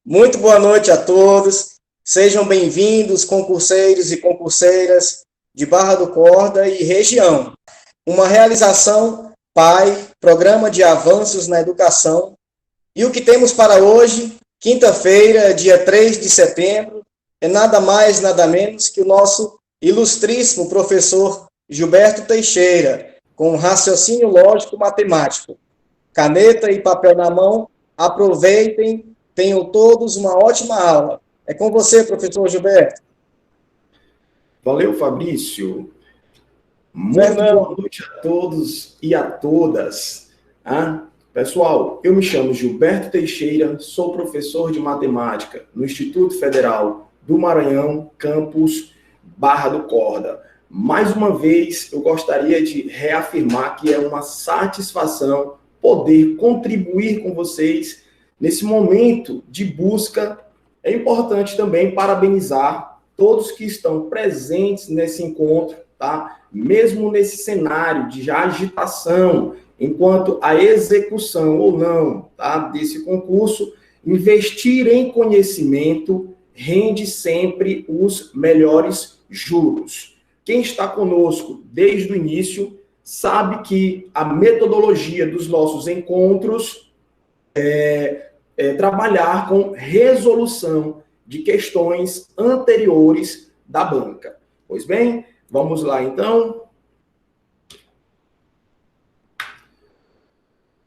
Muito boa noite a todos. Sejam bem-vindos, concurseiros e concurseiras de Barra do Corda e região. Uma realização PAI, Programa de Avanços na Educação. E o que temos para hoje, quinta-feira, dia 3 de setembro, é nada mais, nada menos que o nosso ilustríssimo professor Gilberto Teixeira, com raciocínio lógico matemático. Caneta e papel na mão, aproveitem, tenham todos uma ótima aula. É com você, professor Gilberto. Valeu, Fabrício. Muito Fernando. boa noite a todos e a todas. Pessoal, eu me chamo Gilberto Teixeira, sou professor de matemática no Instituto Federal do Maranhão, campus Barra do Corda. Mais uma vez, eu gostaria de reafirmar que é uma satisfação poder contribuir com vocês nesse momento de busca. É importante também parabenizar todos que estão presentes nesse encontro, tá? Mesmo nesse cenário de agitação, enquanto a execução ou não, tá, desse concurso, investir em conhecimento rende sempre os melhores juros. Quem está conosco desde o início sabe que a metodologia dos nossos encontros é trabalhar com resolução de questões anteriores da banca. Pois bem, vamos lá então.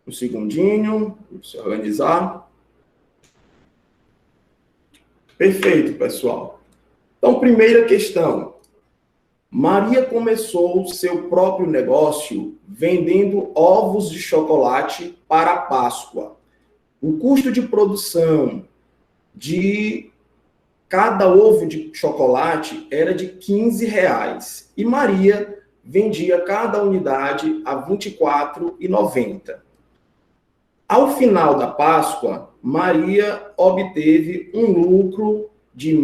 Um segundinho, vamos se organizar. Perfeito, pessoal. Então, primeira questão. Maria começou seu próprio negócio vendendo ovos de chocolate para a Páscoa. O custo de produção de cada ovo de chocolate era de R$15 e Maria vendia cada unidade a R$ 24,90. Ao final da Páscoa, Maria obteve um lucro de R$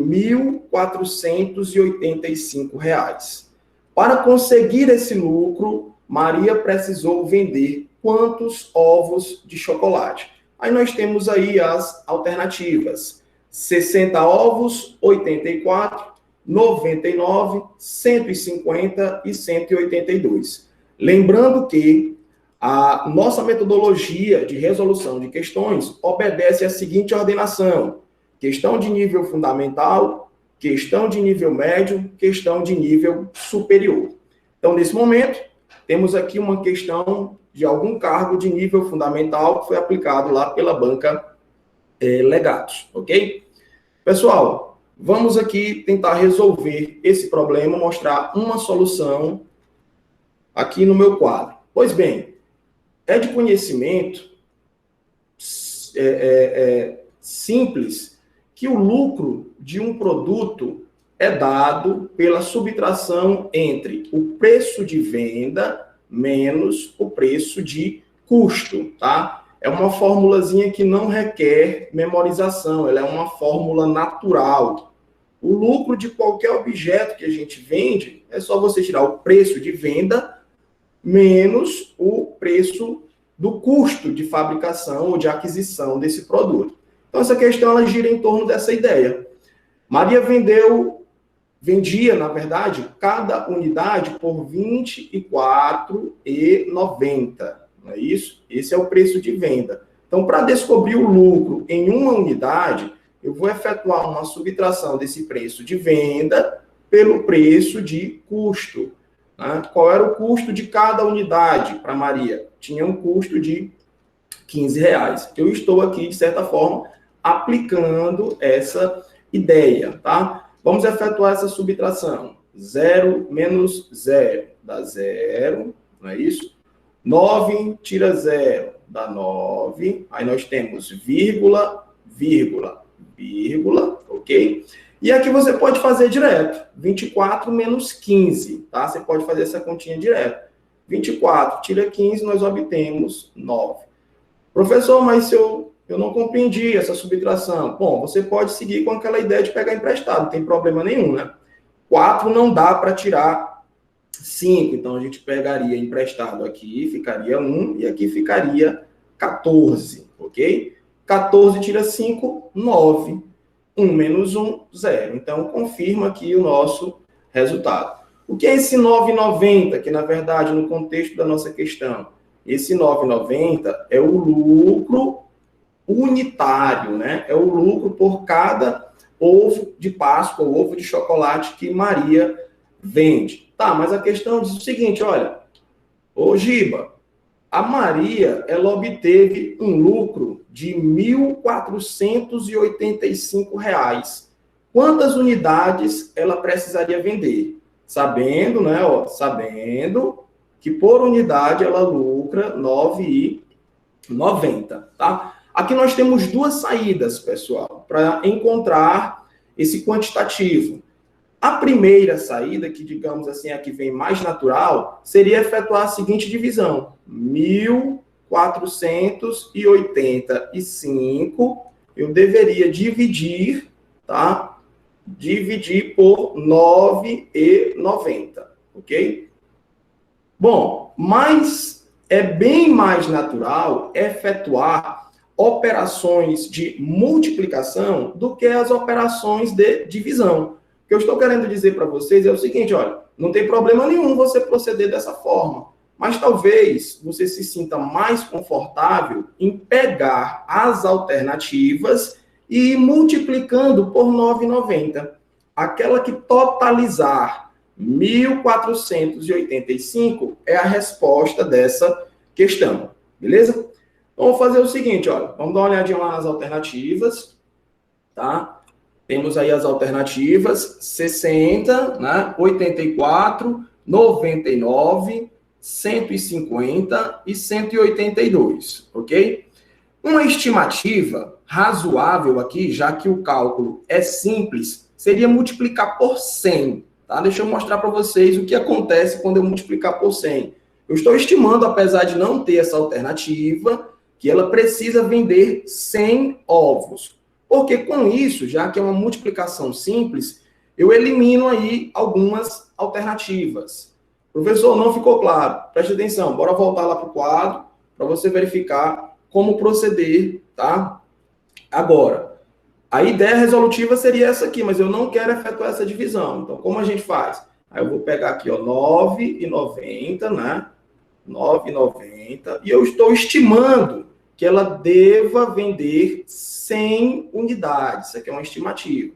1.485. Para conseguir esse lucro, Maria precisou vender quantos ovos de chocolate? Aí nós temos aí as alternativas. 60 ovos, 84, 99, 150 e 182. Lembrando que a nossa metodologia de resolução de questões obedece à seguinte ordenação: questão de nível fundamental, questão de nível médio, questão de nível superior. Então, nesse momento, temos aqui uma questão de algum cargo de nível fundamental que foi aplicado lá pela banca Legatos, ok? Pessoal, vamos aqui tentar resolver esse problema, mostrar uma solução aqui no meu quadro. Pois bem, é de conhecimento simples que o lucro de um produto é dado pela subtração entre o preço de venda menos o preço de custo, tá? É uma formulazinha que não requer memorização, ela é uma fórmula natural. O lucro de qualquer objeto que a gente vende é só você tirar o preço de venda menos o preço do custo de fabricação ou de aquisição desse produto. Então, essa questão ela gira em torno dessa ideia. Maria vendia, na verdade, cada unidade por R$ 24,90. Não é isso? Esse é o preço de venda. Então, para descobrir o lucro em uma unidade, eu vou efetuar uma subtração desse preço de venda pelo preço de custo. Né? Qual era o custo de cada unidade para Maria? Tinha um custo de R$15. Eu estou aqui, de certa forma, aplicando essa ideia, tá? Vamos efetuar essa subtração. 0 menos 0 dá 0, não é isso? 9 tira 0 dá 9. Aí nós temos vírgula, vírgula, vírgula, ok? E aqui você pode fazer direto. 24 menos 15, tá? Você pode fazer essa continha direto. 24 tira 15, nós obtemos 9. Professor, mas eu não compreendi essa subtração. Bom, você pode seguir com aquela ideia de pegar emprestado, não tem problema nenhum, né? 4 não dá para tirar 5, então a gente pegaria emprestado aqui, ficaria 1, e aqui ficaria 14, ok? 14 tira 5, 9. 1 menos 1, 0. Então, confirma aqui o nosso resultado. O que é esse 9,90, que, na verdade, no contexto da nossa questão, esse 9,90 é o lucro unitário, né? É o lucro por cada ovo de Páscoa, ou ovo de chocolate que Maria vende. Tá, mas a questão diz o seguinte, olha, ô Giba, a Maria, ela obteve um lucro de R$ 1.485. Quantas unidades ela precisaria vender? Sabendo, né, ó, sabendo que por unidade ela lucra R$ 9,90, tá? Aqui nós temos duas saídas, pessoal, para encontrar esse quantitativo. A primeira saída, que digamos assim, é a que vem mais natural, seria efetuar a seguinte divisão. 1.485, eu deveria dividir, tá? Dividir por 9,90, ok? Bom, mas é bem mais natural efetuar operações de multiplicação do que as operações de divisão. O que eu estou querendo dizer para vocês é o seguinte, olha, não tem problema nenhum você proceder dessa forma, mas talvez você se sinta mais confortável em pegar as alternativas e ir multiplicando por 9,90. Aquela que totalizar 1.485 é a resposta dessa questão, beleza? Então, vamos fazer o seguinte, olha, vamos dar uma olhadinha lá nas alternativas, tá? Temos aí as alternativas 60, né, 84, 99, 150 e 182, ok? Uma estimativa razoável aqui, já que o cálculo é simples, seria multiplicar por 100, tá? Deixa eu mostrar para vocês o que acontece quando eu multiplicar por 100. Eu estou estimando, apesar de não ter essa alternativa, que ela precisa vender 100 ovos. Porque com isso, já que é uma multiplicação simples, eu elimino aí algumas alternativas. Professor, não ficou claro. Preste atenção, bora voltar lá para o quadro para você verificar como proceder, tá? Agora, a ideia resolutiva seria essa aqui, mas eu não quero efetuar essa divisão. Então, como a gente faz? Aí eu vou pegar aqui, ó, 9,90, né? 9,90. E eu estou estimando que ela deva vender 100 unidades. Isso aqui é uma estimativa.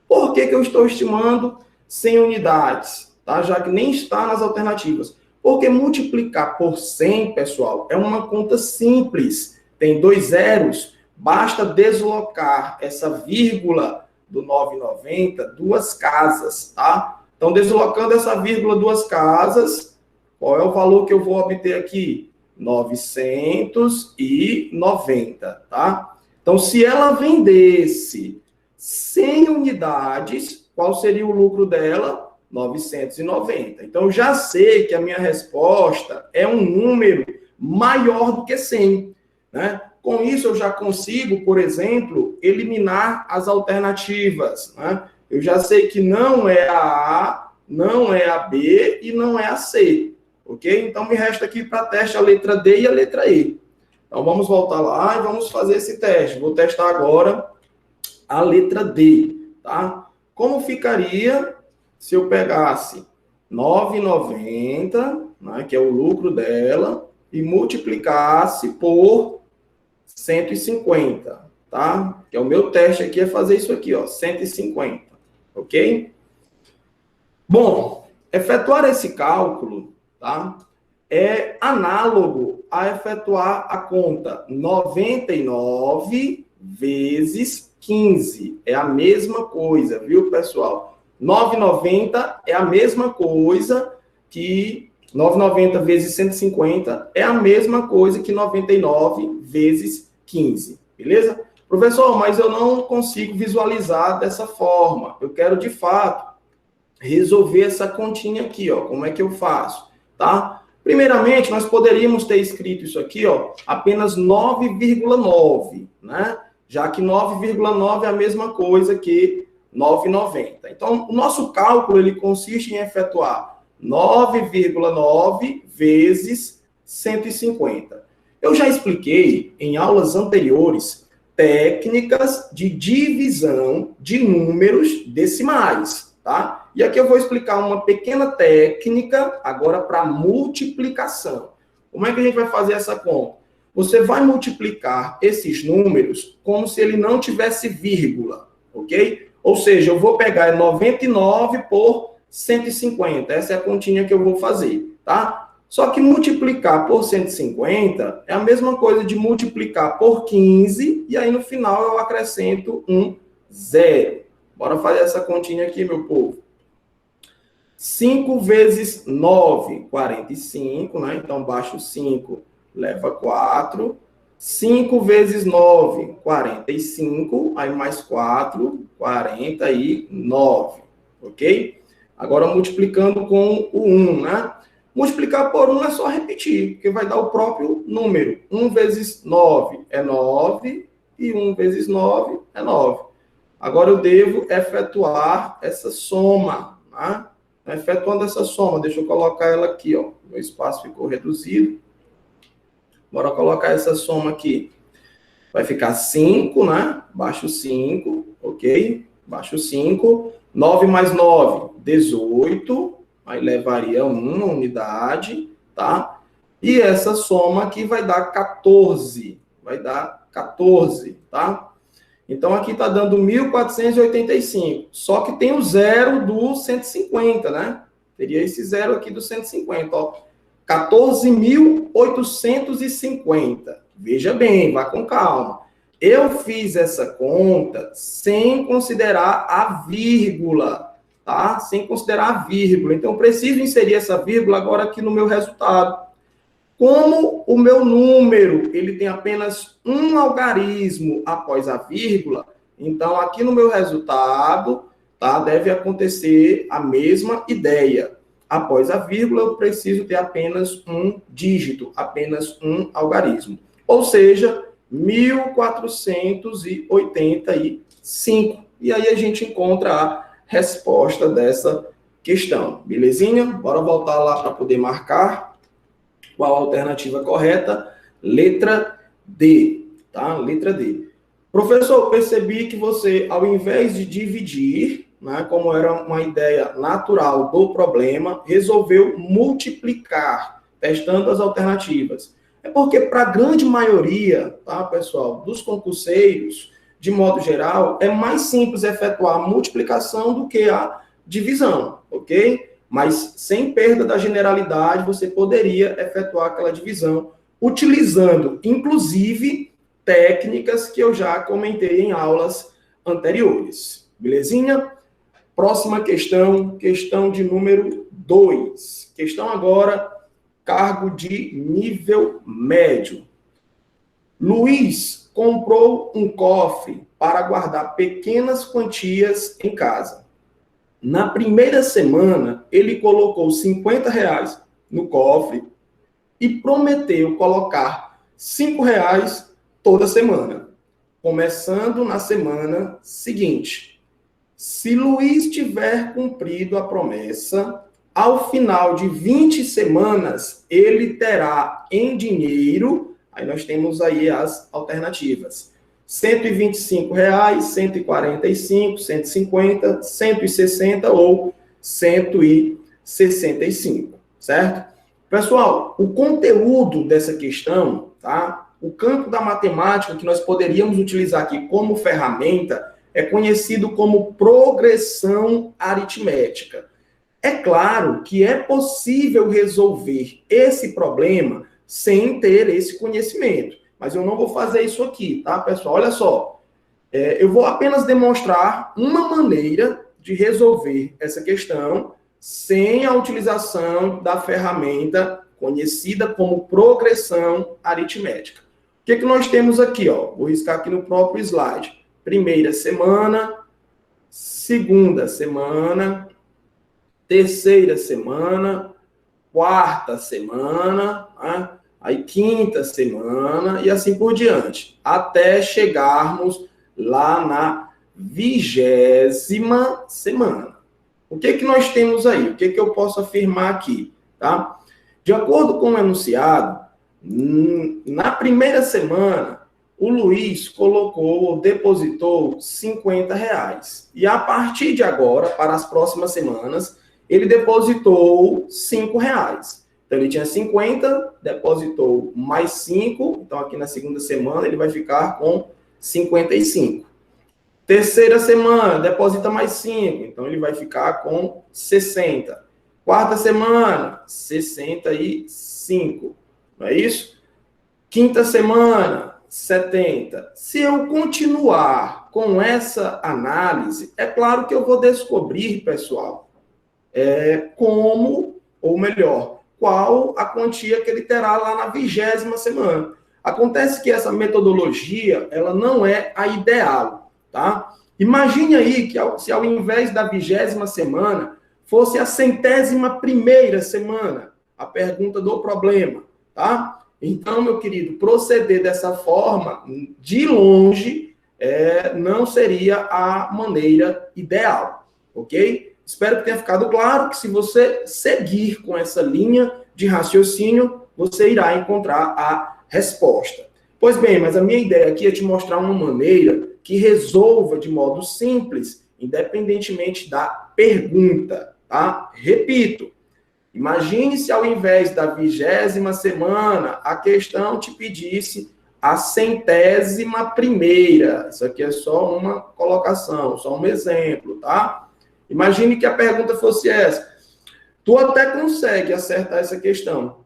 Por que eu estou estimando 100 unidades? Tá? Já que nem está nas alternativas. Porque multiplicar por 100, pessoal, é uma conta simples. Tem 2 zeros. Basta deslocar essa vírgula do 9,90 duas casas, tá? Então, deslocando essa vírgula duas casas, qual é o valor que eu vou obter aqui? 990, tá? Então, se ela vendesse 100 unidades, qual seria o lucro dela? 990. Então, eu já sei que a minha resposta é um número maior do que 100, né? Com isso, eu já consigo, por exemplo, eliminar as alternativas, né? Eu já sei que não é a A, não é a B e não é a C, ok? Então, me resta aqui para teste a letra D e a letra E. Então, vamos voltar lá e vamos fazer esse teste. Vou testar agora a letra D, tá? Como ficaria se eu pegasse 9,90, né, que é o lucro dela, e multiplicasse por 150, tá? Que é o meu teste aqui, é fazer isso aqui, ó, 150, ok? Bom, efetuar esse cálculo, tá? É análogo a efetuar a conta 99 vezes 15. É a mesma coisa, viu, pessoal? 9,90 é a mesma coisa que 9,90 vezes 150 é a mesma coisa que 99 vezes 15, beleza? Professor, mas eu não consigo visualizar dessa forma. Eu quero, de fato, resolver essa continha aqui, ó. Como é que eu faço, tá? Primeiramente, nós poderíamos ter escrito isso aqui, ó, apenas 9,9, né? Já que 9,9 é a mesma coisa que 9,90. Então, o nosso cálculo, ele consiste em efetuar 9,9 vezes 150. Eu já expliquei em aulas anteriores técnicas de divisão de números decimais, tá? E aqui eu vou explicar uma pequena técnica agora para multiplicação. Como é que a gente vai fazer essa conta? Você vai multiplicar esses números como se ele não tivesse vírgula, ok? Ou seja, eu vou pegar 99 por 150. Essa é a continha que eu vou fazer, tá? Só que multiplicar por 150 é a mesma coisa de multiplicar por 15, e aí no final eu acrescento um zero. Bora fazer essa continha aqui, meu povo. 5 vezes 9, 45, né? Então, baixo 5, leva 4. 5 vezes 9, 45. Aí, mais 4, 49. Ok? Agora, multiplicando com o 1, né? Multiplicar por 1 é só repetir, porque vai dar o próprio número. 1 vezes 9 é 9, e 1 vezes 9 é 9. Agora, eu devo efetuar essa soma, né? Efetuando essa soma, deixa eu colocar ela aqui, ó. Meu espaço ficou reduzido. Bora colocar essa soma aqui. Vai ficar 5, né? Baixo 5, ok? Baixo 5. 9 mais 9, 18. Aí levaria uma unidade, tá? E essa soma aqui vai dar 14. Vai dar 14, tá? Então, aqui está dando 1.485. Só que tem o zero do 150, né? Teria esse zero aqui do 150, ó. 14.850. Veja bem, vá com calma. Eu fiz essa conta sem considerar a vírgula, tá? Sem considerar a vírgula. Então, eu preciso inserir essa vírgula agora aqui no meu resultado. Como o meu número ele tem apenas um algarismo após a vírgula, então aqui no meu resultado, tá, deve acontecer a mesma ideia. Após a vírgula, eu preciso ter apenas um dígito, apenas um algarismo. Ou seja, 1485. E aí a gente encontra a resposta dessa questão. Belezinha? Bora voltar lá para poder marcar. Qual a alternativa correta? Letra D, tá? Letra D. Professor, percebi que você, ao invés de dividir, né, como era uma ideia natural do problema, resolveu multiplicar, testando as alternativas. É porque, para a grande maioria, tá, pessoal, dos concurseiros, de modo geral, é mais simples efetuar a multiplicação do que a divisão, ok? Mas sem perda da generalidade, você poderia efetuar aquela divisão utilizando, inclusive, técnicas que eu já comentei em aulas anteriores. Belezinha? Próxima questão, questão de número 2. Questão agora, cargo de nível médio. Luiz comprou um cofre para guardar pequenas quantias em casa. Na primeira semana, ele colocou R$ 50 no cofre e prometeu colocar R$ 5 toda semana, começando na semana seguinte. Se Luiz tiver cumprido a promessa, ao final de 20 semanas, ele terá em dinheiro, aí nós temos aí as alternativas. R$ 125, R$ 145, 150, 160 ou 165, certo? Pessoal, o conteúdo dessa questão, tá? O campo da matemática que nós poderíamos utilizar aqui como ferramenta é conhecido como progressão aritmética. É claro que é possível resolver esse problema sem ter esse conhecimento. Mas eu não vou fazer isso aqui, tá, pessoal? Olha só, eu vou apenas demonstrar uma maneira de resolver essa questão sem a utilização da ferramenta conhecida como progressão aritmética. O que nós temos aqui? Ó? Vou riscar aqui no próprio slide. Primeira semana, segunda semana, terceira semana, quarta semana, né? Aí quinta semana e assim por diante, até chegarmos lá na 20ª semana. O que nós temos aí? O que eu posso afirmar aqui? Tá? De acordo com o enunciado, na primeira semana, o Luiz colocou ou depositou R$ 50. E a partir de agora, para as próximas semanas, ele depositou R$ 5. Então, ele tinha 50, depositou mais 5. Então, aqui na segunda semana, ele vai ficar com 55. Terceira semana, deposita mais 5. Então, ele vai ficar com 60. Quarta semana, 65. Não é isso? Quinta semana, 70. Se eu continuar com essa análise, é claro que eu vou descobrir, pessoal, como, ou melhor, qual a quantia que ele terá lá na 20ª semana. Acontece que essa metodologia, ela não é a ideal, tá? Imagine aí que se ao invés da 20ª semana, fosse a 101ª semana, a pergunta do problema, tá? Então, meu querido, proceder dessa forma, de longe, não seria a maneira ideal, ok? Espero que tenha ficado claro que se você seguir com essa linha de raciocínio, você irá encontrar a resposta. Pois bem, mas a minha ideia aqui é te mostrar uma maneira que resolva de modo simples, independentemente da pergunta, tá? Repito, imagine se ao invés da 20ª semana, a questão te pedisse a 101ª. Isso aqui é só uma colocação, só um exemplo, tá? Imagine que a pergunta fosse essa. Tu até consegue acertar essa questão,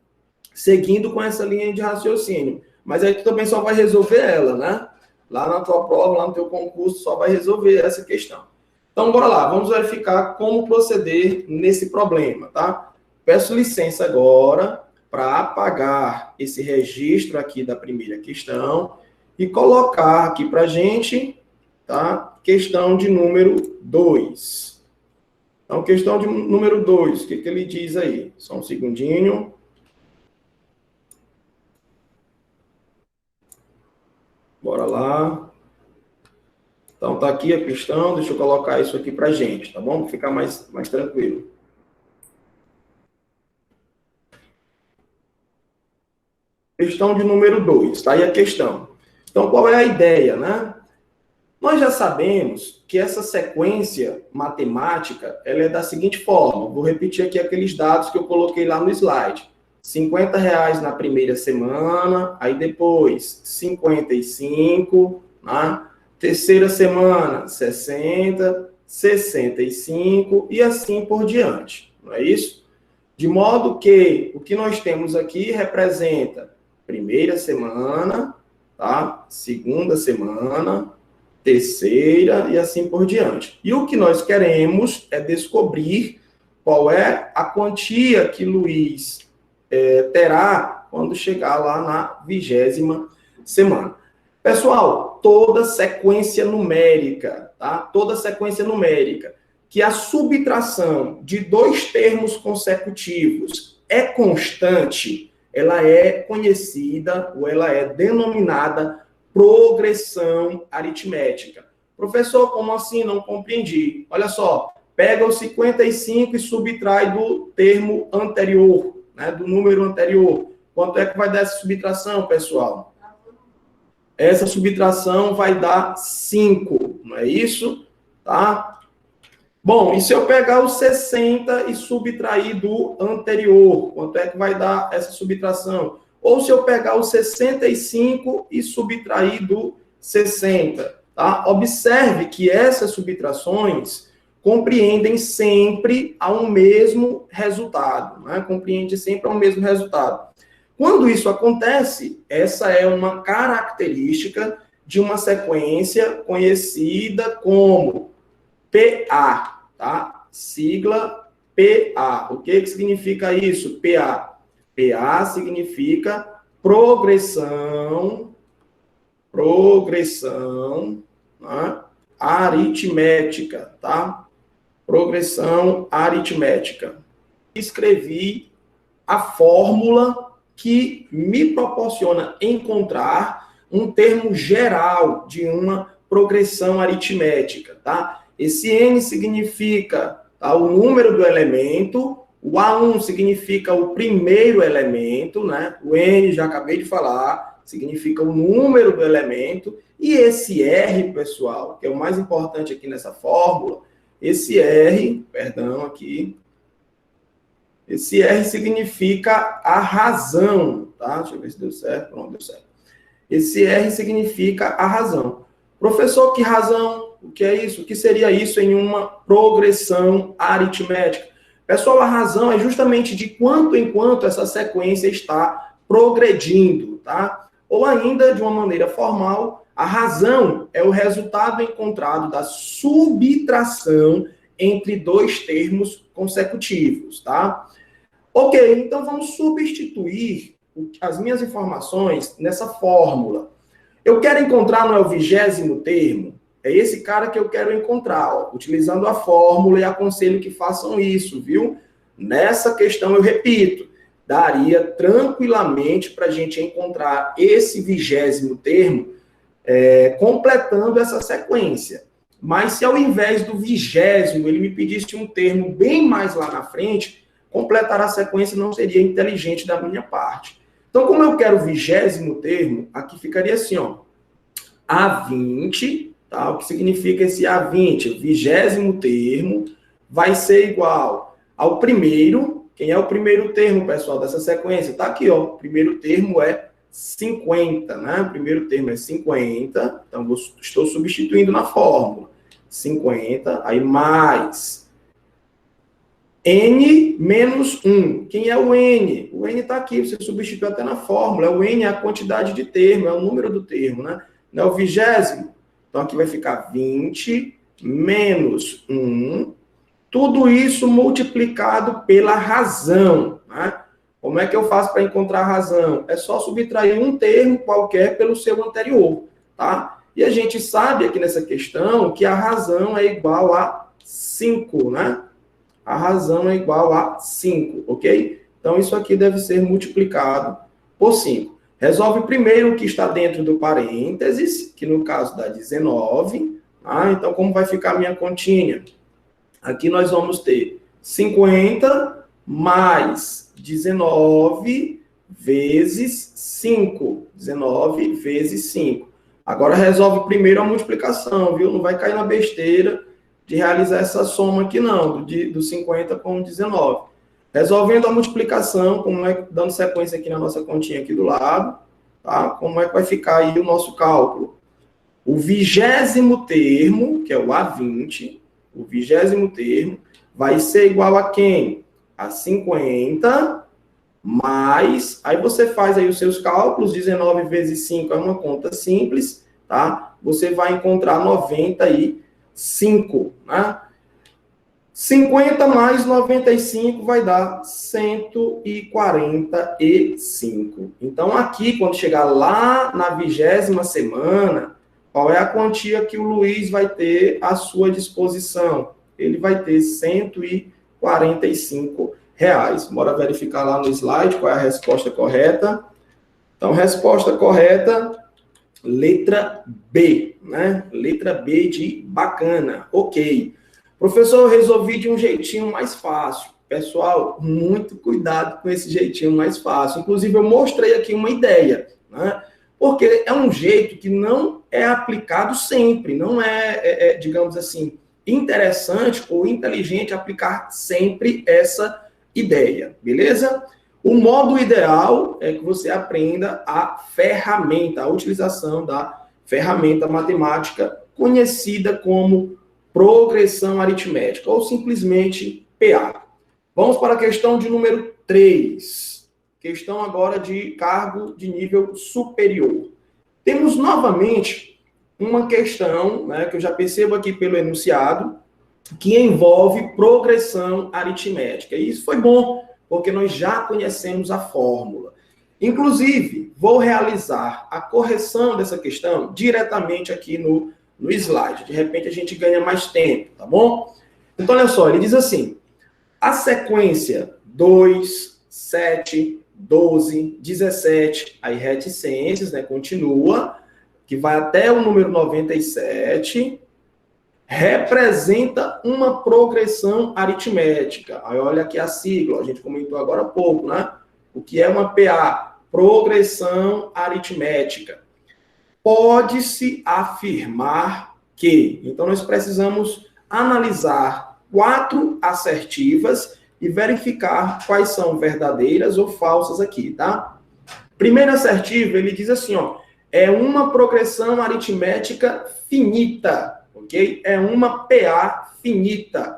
seguindo com essa linha de raciocínio, mas aí tu também só vai resolver ela, né? Lá na tua prova, lá no teu concurso, só vai resolver essa questão. Então, bora lá, vamos verificar como proceder nesse problema, tá? Peço licença agora para apagar esse registro aqui da primeira questão e colocar aqui para a gente, tá? Questão de número 2. Então, questão de número 2, o que ele diz aí? Só um segundinho. Bora lá. Então, tá aqui a questão, deixa eu colocar isso aqui para a gente, tá bom? Para ficar mais tranquilo. Questão de número 2, tá aí a questão. Então, qual é a ideia, né? Nós já sabemos que essa sequência matemática, ela é da seguinte forma. Vou repetir aqui aqueles dados que eu coloquei lá no slide. R$ 50 na primeira semana, aí depois 55, né? Terceira semana 60, 65 e assim por diante. Não é isso? De modo que o que nós temos aqui representa primeira semana, tá? Segunda semana, terceira e assim por diante. E o que nós queremos é descobrir qual é a quantia que Luiz terá quando chegar lá na 20ª semana. Pessoal, toda sequência numérica, tá? Toda sequência numérica que a subtração de 2 termos consecutivos é constante, ela é conhecida ou ela é denominada progressão aritmética. Professor, como assim? Não compreendi. Olha só, pega o 55 e subtrai do termo anterior, né, do número anterior. Quanto é que vai dar essa subtração, pessoal? Essa subtração vai dar 5, não é isso? Tá? Bom, e se eu pegar o 60 e subtrair do anterior, quanto é que vai dar essa subtração? Ou se eu pegar o 65 e subtrair do 60, tá? Observe que essas subtrações compreendem sempre ao mesmo resultado, né? Compreende sempre ao mesmo resultado. Quando isso acontece, essa é uma característica de uma sequência conhecida como PA, tá? Sigla PA. O que significa isso? PA. PA significa progressão, né? Aritmética, tá? Progressão aritmética. Escrevi a fórmula que me proporciona encontrar um termo geral de uma progressão aritmética, tá? Esse N significa, tá, o número do elemento, o A1 significa o primeiro elemento, né? O N, já acabei de falar, significa o número do elemento, e esse R, pessoal, que é o mais importante aqui nessa fórmula, esse R significa a razão, tá? Deixa eu ver se deu certo. Pronto, deu certo. Esse R significa a razão. Professor, que razão? O que é isso? O que seria isso em uma progressão aritmética? Pessoal, a razão é justamente de quanto em quanto essa sequência está progredindo, tá? Ou ainda, de uma maneira formal, a razão é o resultado encontrado da subtração entre dois termos consecutivos, tá? Ok, então vamos substituir as minhas informações nessa fórmula. Eu quero encontrar, não é o 20º termo? É esse cara que eu quero encontrar, ó, utilizando a fórmula, e aconselho que façam isso, viu? Nessa questão, eu repito, daria tranquilamente para a gente encontrar esse 20º termo completando essa sequência. Mas se ao invés do 20º ele me pedisse um termo bem mais lá na frente, completar a sequência não seria inteligente da minha parte. Então, como eu quero o 20º termo, aqui ficaria assim, ó, A20, tá? O que significa esse A20? O 20º termo vai ser igual ao primeiro. Quem é o primeiro termo, pessoal, dessa sequência? Tá aqui, ó. O primeiro termo é 50, né? O primeiro termo é 50, então estou substituindo na fórmula. 50, aí mais N menos 1. Quem é o N? O N está aqui, você substitui até na fórmula. O N é a quantidade de termo, é o número do termo, né? Não é o 20º? Então, aqui vai ficar 20 menos 1. Tudo isso multiplicado pela razão, né? Como é que eu faço para encontrar a razão? É só subtrair um termo qualquer pelo seu anterior, tá? E a gente sabe aqui nessa questão que a razão é igual a 5, né? A razão é igual a 5, ok? Então, isso aqui deve ser multiplicado por 5. Resolve primeiro o que está dentro do parênteses, que no caso dá 19. Tá? Então, como vai ficar a minha continha? Aqui nós vamos ter 50 mais 19 vezes 5. 19 vezes 5. Agora resolve primeiro a multiplicação, viu? Não vai cair na besteira de realizar essa soma aqui, não, do 50 com 19. Resolvendo a multiplicação, dando sequência aqui na nossa continha aqui do lado, tá? Como é que vai ficar aí o nosso cálculo? O 20º termo, que é o A20, o 20º termo, vai ser igual a quem? A 50 mais... Aí você faz aí os seus cálculos, 19 vezes 5 é uma conta simples, tá? Você vai encontrar 95, né? 50 mais 95 vai dar 145. Então, aqui, quando chegar lá na 20ª semana, qual é a quantia que o Luiz vai ter à sua disposição? Ele vai ter R$145. Bora verificar lá no slide qual é a resposta correta. Então, resposta correta, letra B, né? Letra B de bacana. Ok. Professor, eu resolvi de um jeitinho mais fácil. Pessoal, muito cuidado com esse jeitinho mais fácil. Inclusive, eu mostrei aqui uma ideia, né? Porque é um jeito que não é aplicado sempre, não digamos assim, interessante ou inteligente aplicar sempre essa ideia, beleza? O modo ideal é que você aprenda a ferramenta, a utilização da ferramenta matemática conhecida como progressão aritmética, ou simplesmente PA. Vamos para a questão de número 3. Questão agora de cargo de nível superior. Temos novamente uma questão, né, que eu já percebo aqui pelo enunciado, que envolve progressão aritmética. E isso foi bom, porque nós já conhecemos a fórmula. Inclusive, vou realizar a correção dessa questão diretamente aqui no slide. De repente, a gente ganha mais tempo, tá bom? Então, olha só, ele diz assim, a sequência 2, 7, 12, 17, aí reticências, né, continua, que vai até o número 97, representa uma progressão aritmética. Aí olha aqui a sigla, a gente comentou agora há pouco, né? O que é uma PA? progressão aritmética. Pode-se afirmar que, então nós precisamos analisar 4 assertivas e verificar quais são verdadeiras ou falsas aqui, tá? Primeira assertiva, ele diz assim, ó, é uma progressão aritmética finita, ok? É uma PA finita.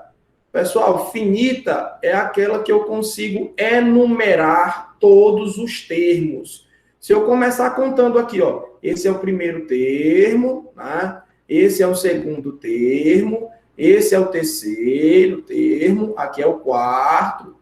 Pessoal, finita é aquela que eu consigo enumerar todos os termos. Se eu começar contando aqui, ó, esse é o primeiro termo, né? Esse é o segundo termo, esse é o terceiro termo, aqui é o quarto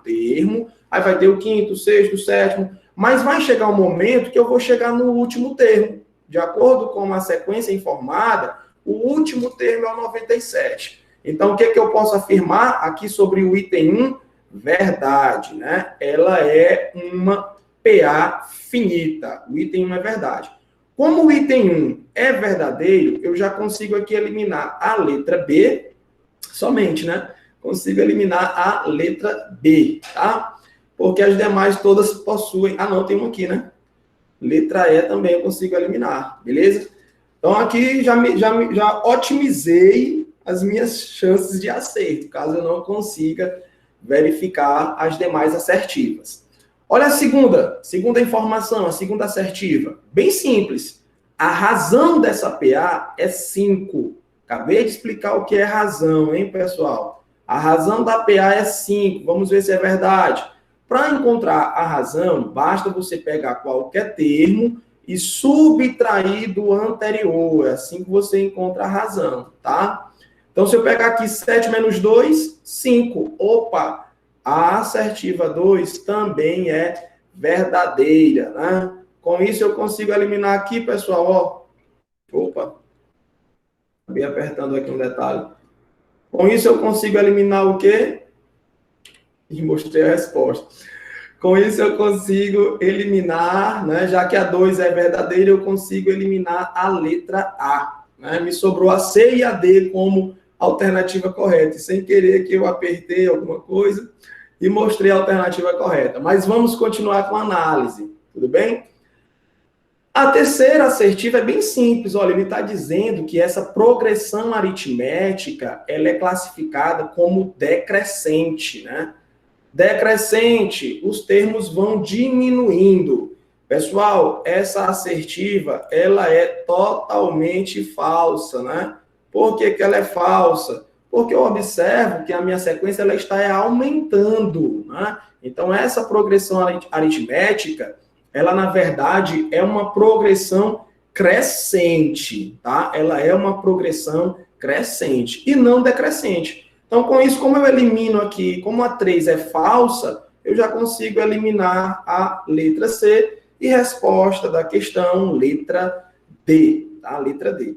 termo, aí vai ter o quinto, sexto, sétimo, mas vai chegar um momento que eu vou chegar no último termo. De acordo com a sequência informada, o último termo é o 97. Então, o que eu posso afirmar aqui sobre o item 1? Verdade, né? Ela é uma PA finita. O item 1 é verdade. Como o item 1 é verdadeiro, eu já consigo aqui eliminar a letra B, somente, né? Consigo eliminar a letra B, tá? Porque as demais todas possuem... Ah, não, tem uma aqui, né? Letra E também eu consigo eliminar, beleza? Então, aqui já otimizei as minhas chances de acerto, caso eu não consiga verificar as demais assertivas. Olha a segunda informação, a segunda assertiva. Bem simples. A razão dessa PA é 5. Acabei de explicar o que é razão, hein, pessoal? A razão da PA é 5. Vamos ver se é verdade. Para encontrar a razão, basta você pegar qualquer termo e subtrair do anterior. É assim que você encontra a razão, tá? Então, se eu pegar aqui 7 menos 2, 5. Opa! A assertiva 2 também é verdadeira, né? Com isso, eu consigo eliminar aqui, pessoal, ó. Opa! Acabei apertando aqui um detalhe. Com isso, eu consigo eliminar o quê? E mostrei a resposta. Com isso, eu consigo eliminar, né? Já que a 2 é verdadeira, eu consigo eliminar a letra A. Né? Me sobrou a C e a D como alternativa correta. E sem querer que eu apertei alguma coisa e mostrei a alternativa correta. Mas vamos continuar com a análise, tudo bem? A terceira assertiva é bem simples. Olha, ele está dizendo que essa progressão aritmética ela é classificada como decrescente, né? Decrescente, os termos vão diminuindo. Pessoal, essa assertiva, ela é totalmente falsa, né? Por que ela é falsa? Porque eu observo que a minha sequência ela está aumentando, né? Então, essa progressão aritmética, ela, na verdade, é uma progressão crescente, tá? Ela é uma progressão crescente e não decrescente. Então, com isso, como eu elimino aqui, como a 3 é falsa, eu já consigo eliminar a letra C e resposta da questão, letra D, tá? Letra D.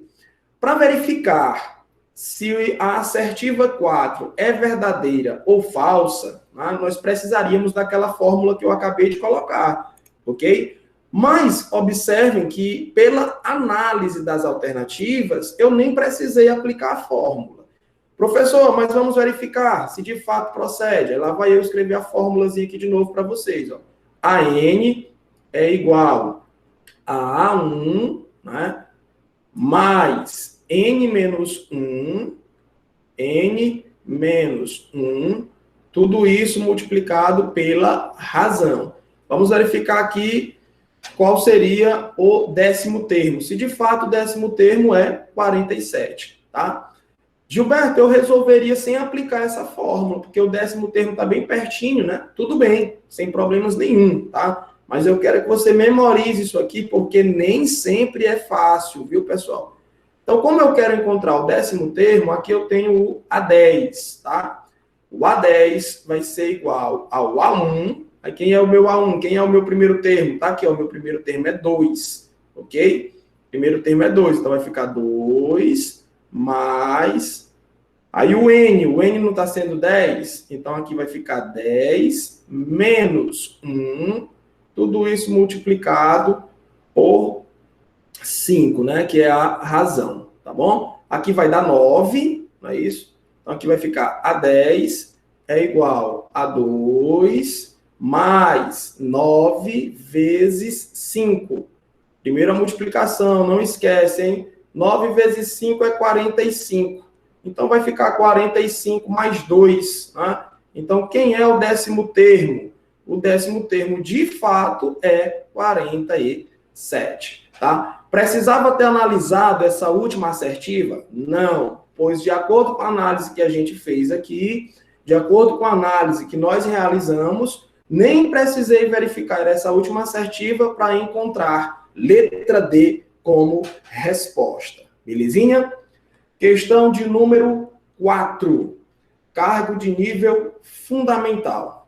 Para verificar se a assertiva 4 é verdadeira ou falsa, né, nós precisaríamos daquela fórmula que eu acabei de colocar, ok? Mas observem que, pela análise das alternativas, eu nem precisei aplicar a fórmula. Professor, mas vamos verificar se de fato procede. Aí lá vai eu escrever a fórmulazinha aqui de novo para vocês. Ó. AN é igual a A1, né, mais N menos 1, N menos 1, tudo isso multiplicado pela razão. Vamos verificar aqui qual seria o 10º termo. Se de fato o 10º termo é 47, tá? Gilberto, eu resolveria sem aplicar essa fórmula, porque o 10º termo está bem pertinho, né? Tudo bem, sem problemas nenhum, tá? Mas eu quero que você memorize isso aqui, porque nem sempre é fácil, viu, pessoal? Então, como eu quero encontrar o 10º termo, aqui eu tenho o A10, tá? O A10 vai ser igual ao A1. Aí quem é o meu A1? Quem é o meu primeiro termo? Tá aqui, ó, o meu primeiro termo é 2, ok? Primeiro termo é 2, então vai ficar 2... mais, aí o N não está sendo 10, então aqui vai ficar 10 menos 1, tudo isso multiplicado por 5, né, que é a razão, tá bom? Aqui vai dar 9, não é isso? Então aqui vai ficar A10 é igual a 2 mais 9 vezes 5. Primeira multiplicação, não esquece, hein? 9 vezes 5 é 45. Então, vai ficar 45 mais 2. Né? Então, quem é o décimo termo? O décimo termo, de fato, é 47. Tá? Precisava ter analisado essa última assertiva? Não, pois de acordo com a análise que a gente fez aqui, de acordo com a análise que nós realizamos, nem precisei verificar essa última assertiva para encontrar letra D como resposta. Belezinha? Questão de número 4. Cargo de nível fundamental.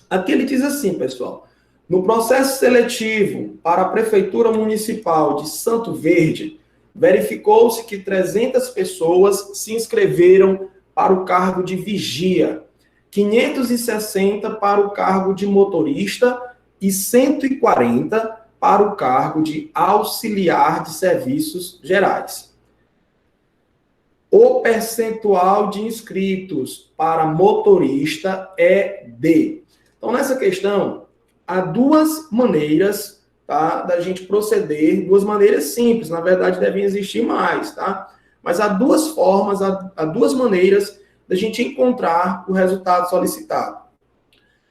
Aqui ele diz assim, pessoal. No processo seletivo para a Prefeitura Municipal de Santo Verde, verificou-se que 300 pessoas se inscreveram para o cargo de vigia, 560 para o cargo de motorista e 140 para o cargo de auxiliar de serviços gerais. O percentual de inscritos para motorista é D. Então, nessa questão, há duas maneiras, tá, da gente proceder, duas maneiras simples, na verdade devem existir mais, tá? Mas há duas formas, há duas maneiras da gente encontrar o resultado solicitado.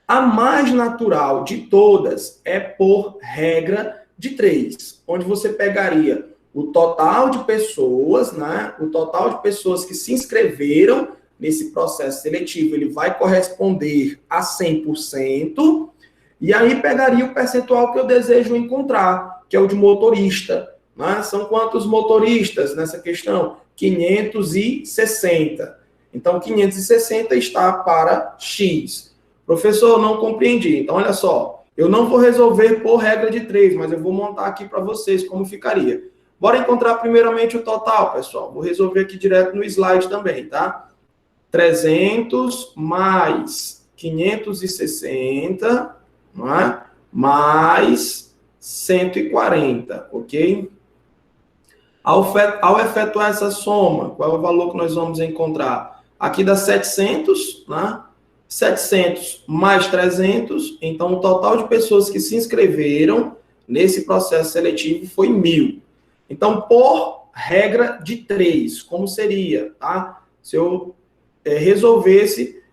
A mais natural de todas é por regra de 3, onde você pegaria o total de pessoas, né? O total de pessoas que se inscreveram nesse processo seletivo, ele vai corresponder a 100%, e aí pegaria o percentual que eu desejo encontrar, que é o de motorista. Né? São quantos motoristas nessa questão? 560. Então, 560 está para X. Professor, não compreendi. Então, olha só, eu não vou resolver por regra de 3, mas eu vou montar aqui para vocês como ficaria. Bora encontrar primeiramente o total, pessoal. Vou resolver aqui direto no slide também, tá? 300 mais 560, não é? Mais 140, ok? Ao efetuar essa soma, qual é o valor que nós vamos encontrar? Aqui dá 700, né? 700 mais 300, então o total de pessoas que se inscreveram nesse processo seletivo foi 1.000. Então, por regra de 3, como seria, tá? Se eu resolvesse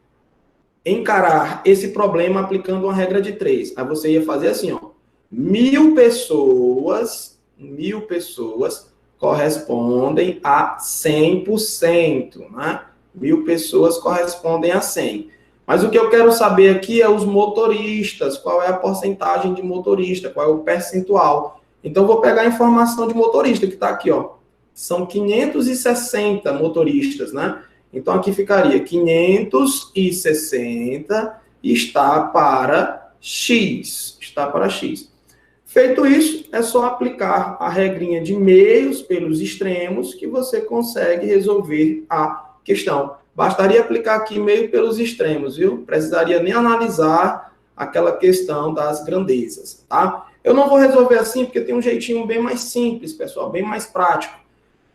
encarar esse problema aplicando uma regra de 3, aí você ia fazer assim, ó, 1.000 pessoas correspondem a 100%, né? 1.000 pessoas correspondem a 100. Mas o que eu quero saber aqui é os motoristas, qual é a porcentagem de motorista, qual é o percentual. Então, vou pegar a informação de motorista, que está aqui, ó. São 560 motoristas, né? Então, aqui ficaria 560 está para X. Está para X. Feito isso, é só aplicar a regrinha de meios pelos extremos que você consegue resolver a questão. Bastaria aplicar aqui meio pelos extremos, viu? Precisaria nem analisar aquela questão das grandezas, tá? Eu não vou resolver assim porque tem um jeitinho bem mais simples, pessoal, bem mais prático.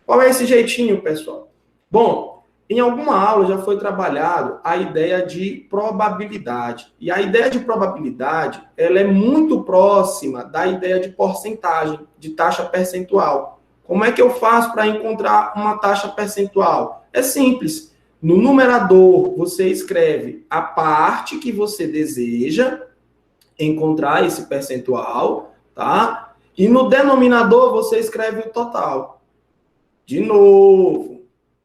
Qual é esse jeitinho, pessoal? Bom, em alguma aula já foi trabalhado a ideia de probabilidade. E a ideia de probabilidade, ela é muito próxima da ideia de porcentagem, de taxa percentual. Como é que eu faço para encontrar uma taxa percentual? É simples. No numerador, você escreve a parte que você deseja encontrar esse percentual, tá? E no denominador, você escreve o total. De novo,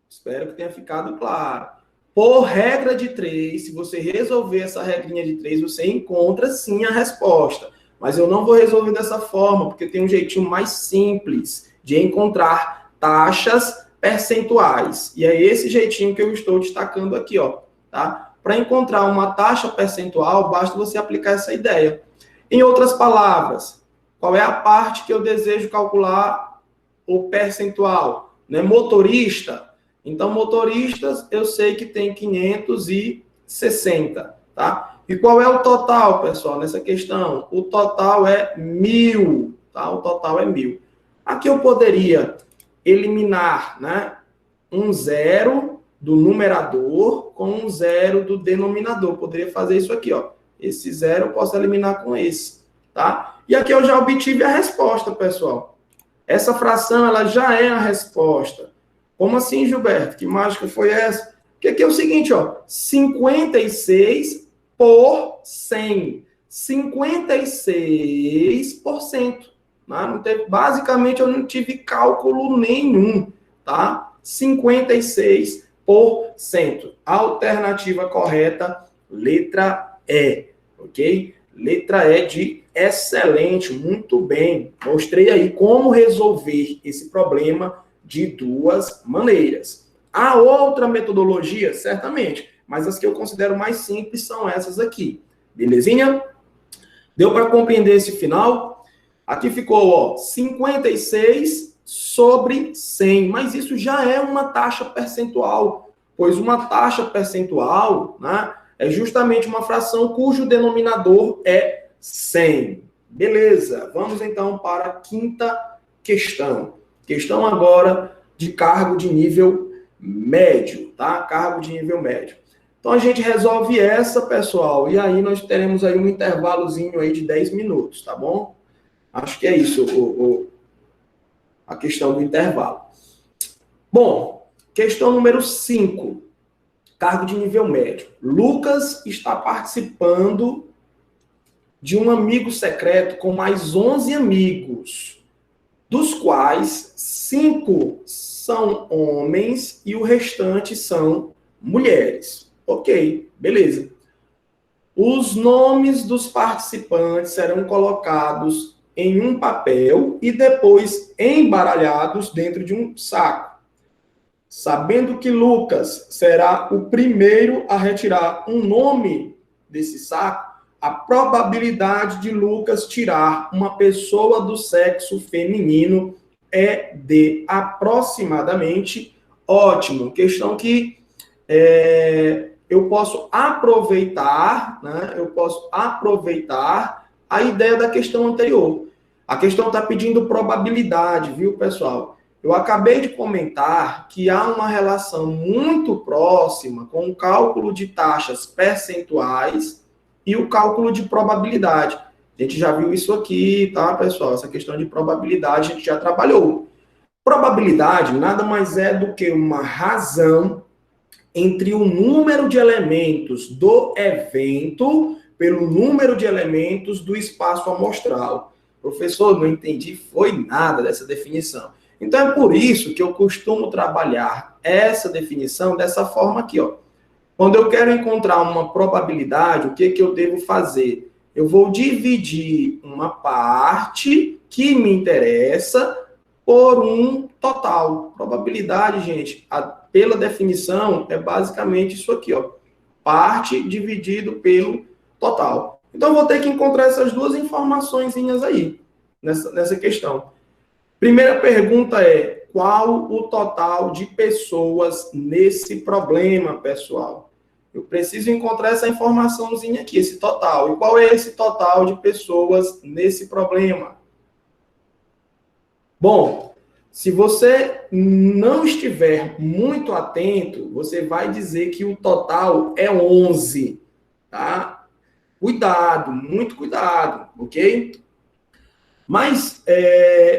espero que tenha ficado claro. Por regra de 3, se você resolver essa regrinha de 3, você encontra sim a resposta. Mas eu não vou resolver dessa forma, porque tem um jeitinho mais simples de encontrar taxas percentuais. E é esse jeitinho que eu estou destacando aqui, ó, tá? Para encontrar uma taxa percentual, basta você aplicar essa ideia. Em outras palavras, qual é a parte que eu desejo calcular o percentual? Né? Motorista. Então, motoristas, eu sei que tem 560, tá? E qual é o total, pessoal, nessa questão? O total é 1.000, tá? O total é 1.000. Aqui eu poderia eliminar, né, um zero do numerador com um zero do denominador. Poderia fazer isso aqui, ó. Esse zero eu posso eliminar com esse, tá? E aqui eu já obtive a resposta, pessoal. Essa fração, ela já é a resposta. Como assim, Gilberto? Que mágica foi essa? Porque aqui é o seguinte, ó, 56 por 100. 56%. Né? Não teve, basicamente, eu não tive cálculo nenhum, tá? 56%. Alternativa correta, letra E, ok? Letra E de excelente, muito bem. Mostrei aí como resolver esse problema de duas maneiras. Há outra metodologia? Certamente, mas as que eu considero mais simples são essas aqui. Belezinha? Deu para compreender esse final? Aqui ficou, ó, 56 sobre 100, mas isso já é uma taxa percentual, pois uma taxa percentual, né, é justamente uma fração cujo denominador é 100. Beleza, vamos então para a quinta questão. Questão agora de cargo de nível médio, tá? Cargo de nível médio. Então a gente resolve essa, pessoal, e aí nós teremos aí um intervalozinho aí de 10 minutos, tá bom? Acho que é isso a questão do intervalo. Bom, questão número 5. Cargo de nível médio. Lucas está participando de um amigo secreto com mais 11 amigos, dos quais 5 são homens e o restante são mulheres. Ok, beleza. Os nomes dos participantes serão colocados em um papel e depois embaralhados dentro de um saco. Sabendo que Lucas será o primeiro a retirar um nome desse saco, a probabilidade de Lucas tirar uma pessoa do sexo feminino é de aproximadamente, ótimo, questão que eu posso aproveitar, né? Eu posso aproveitar a ideia da questão anterior. A questão está pedindo probabilidade, viu, pessoal? Eu acabei de comentar que há uma relação muito próxima com o cálculo de taxas percentuais e o cálculo de probabilidade. A gente já viu isso aqui, tá, pessoal? Essa questão de probabilidade a gente já trabalhou. Probabilidade nada mais é do que uma razão entre o número de elementos do evento pelo número de elementos do espaço amostral. Professor, não entendi, foi nada dessa definição. Então, é por isso que eu costumo trabalhar essa definição dessa forma aqui, ó. Quando eu quero encontrar uma probabilidade, o que eu devo fazer? Eu vou dividir uma parte que me interessa por um total. Probabilidade, gente, pela definição, é basicamente isso aqui, ó. Parte dividido pelo total. Então, eu vou ter que encontrar essas duas informaçõezinhas aí, nessa questão. Primeira pergunta é, qual o total de pessoas nesse problema, pessoal? Eu preciso encontrar essa informaçãozinha aqui, esse total. E qual é esse total de pessoas nesse problema? Bom, se você não estiver muito atento, você vai dizer que o total é 11, tá? Cuidado, muito cuidado, ok? Mas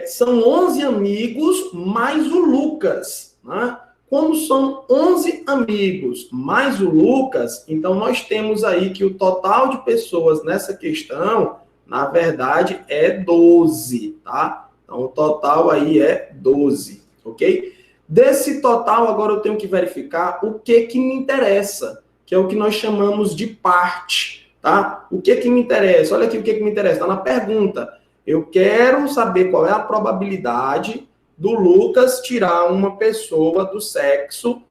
são 11 amigos mais o Lucas, né? Como são 11 amigos mais o Lucas, então nós temos aí que o total de pessoas nessa questão, na verdade, é 12, tá? Então, o total aí é 12, ok? Desse total, agora eu tenho que verificar o que me interessa, que é o que nós chamamos de parte, tá? O que me interessa? Olha aqui o que me interessa, está na pergunta. Eu quero saber qual é a probabilidade do Lucas tirar uma pessoa do sexo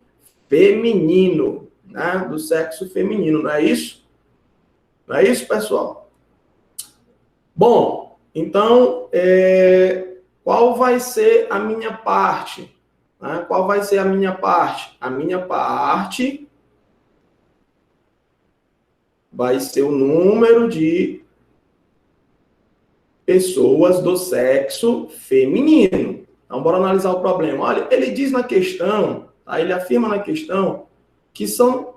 feminino, né? Do sexo feminino, não é isso? Não é isso, pessoal? Bom, então, qual vai ser a minha parte? Né? Qual vai ser a minha parte? A minha parte vai ser o número de pessoas do sexo feminino. Então, bora analisar o problema. Olha, ele diz na questão, tá? Ele afirma na questão que são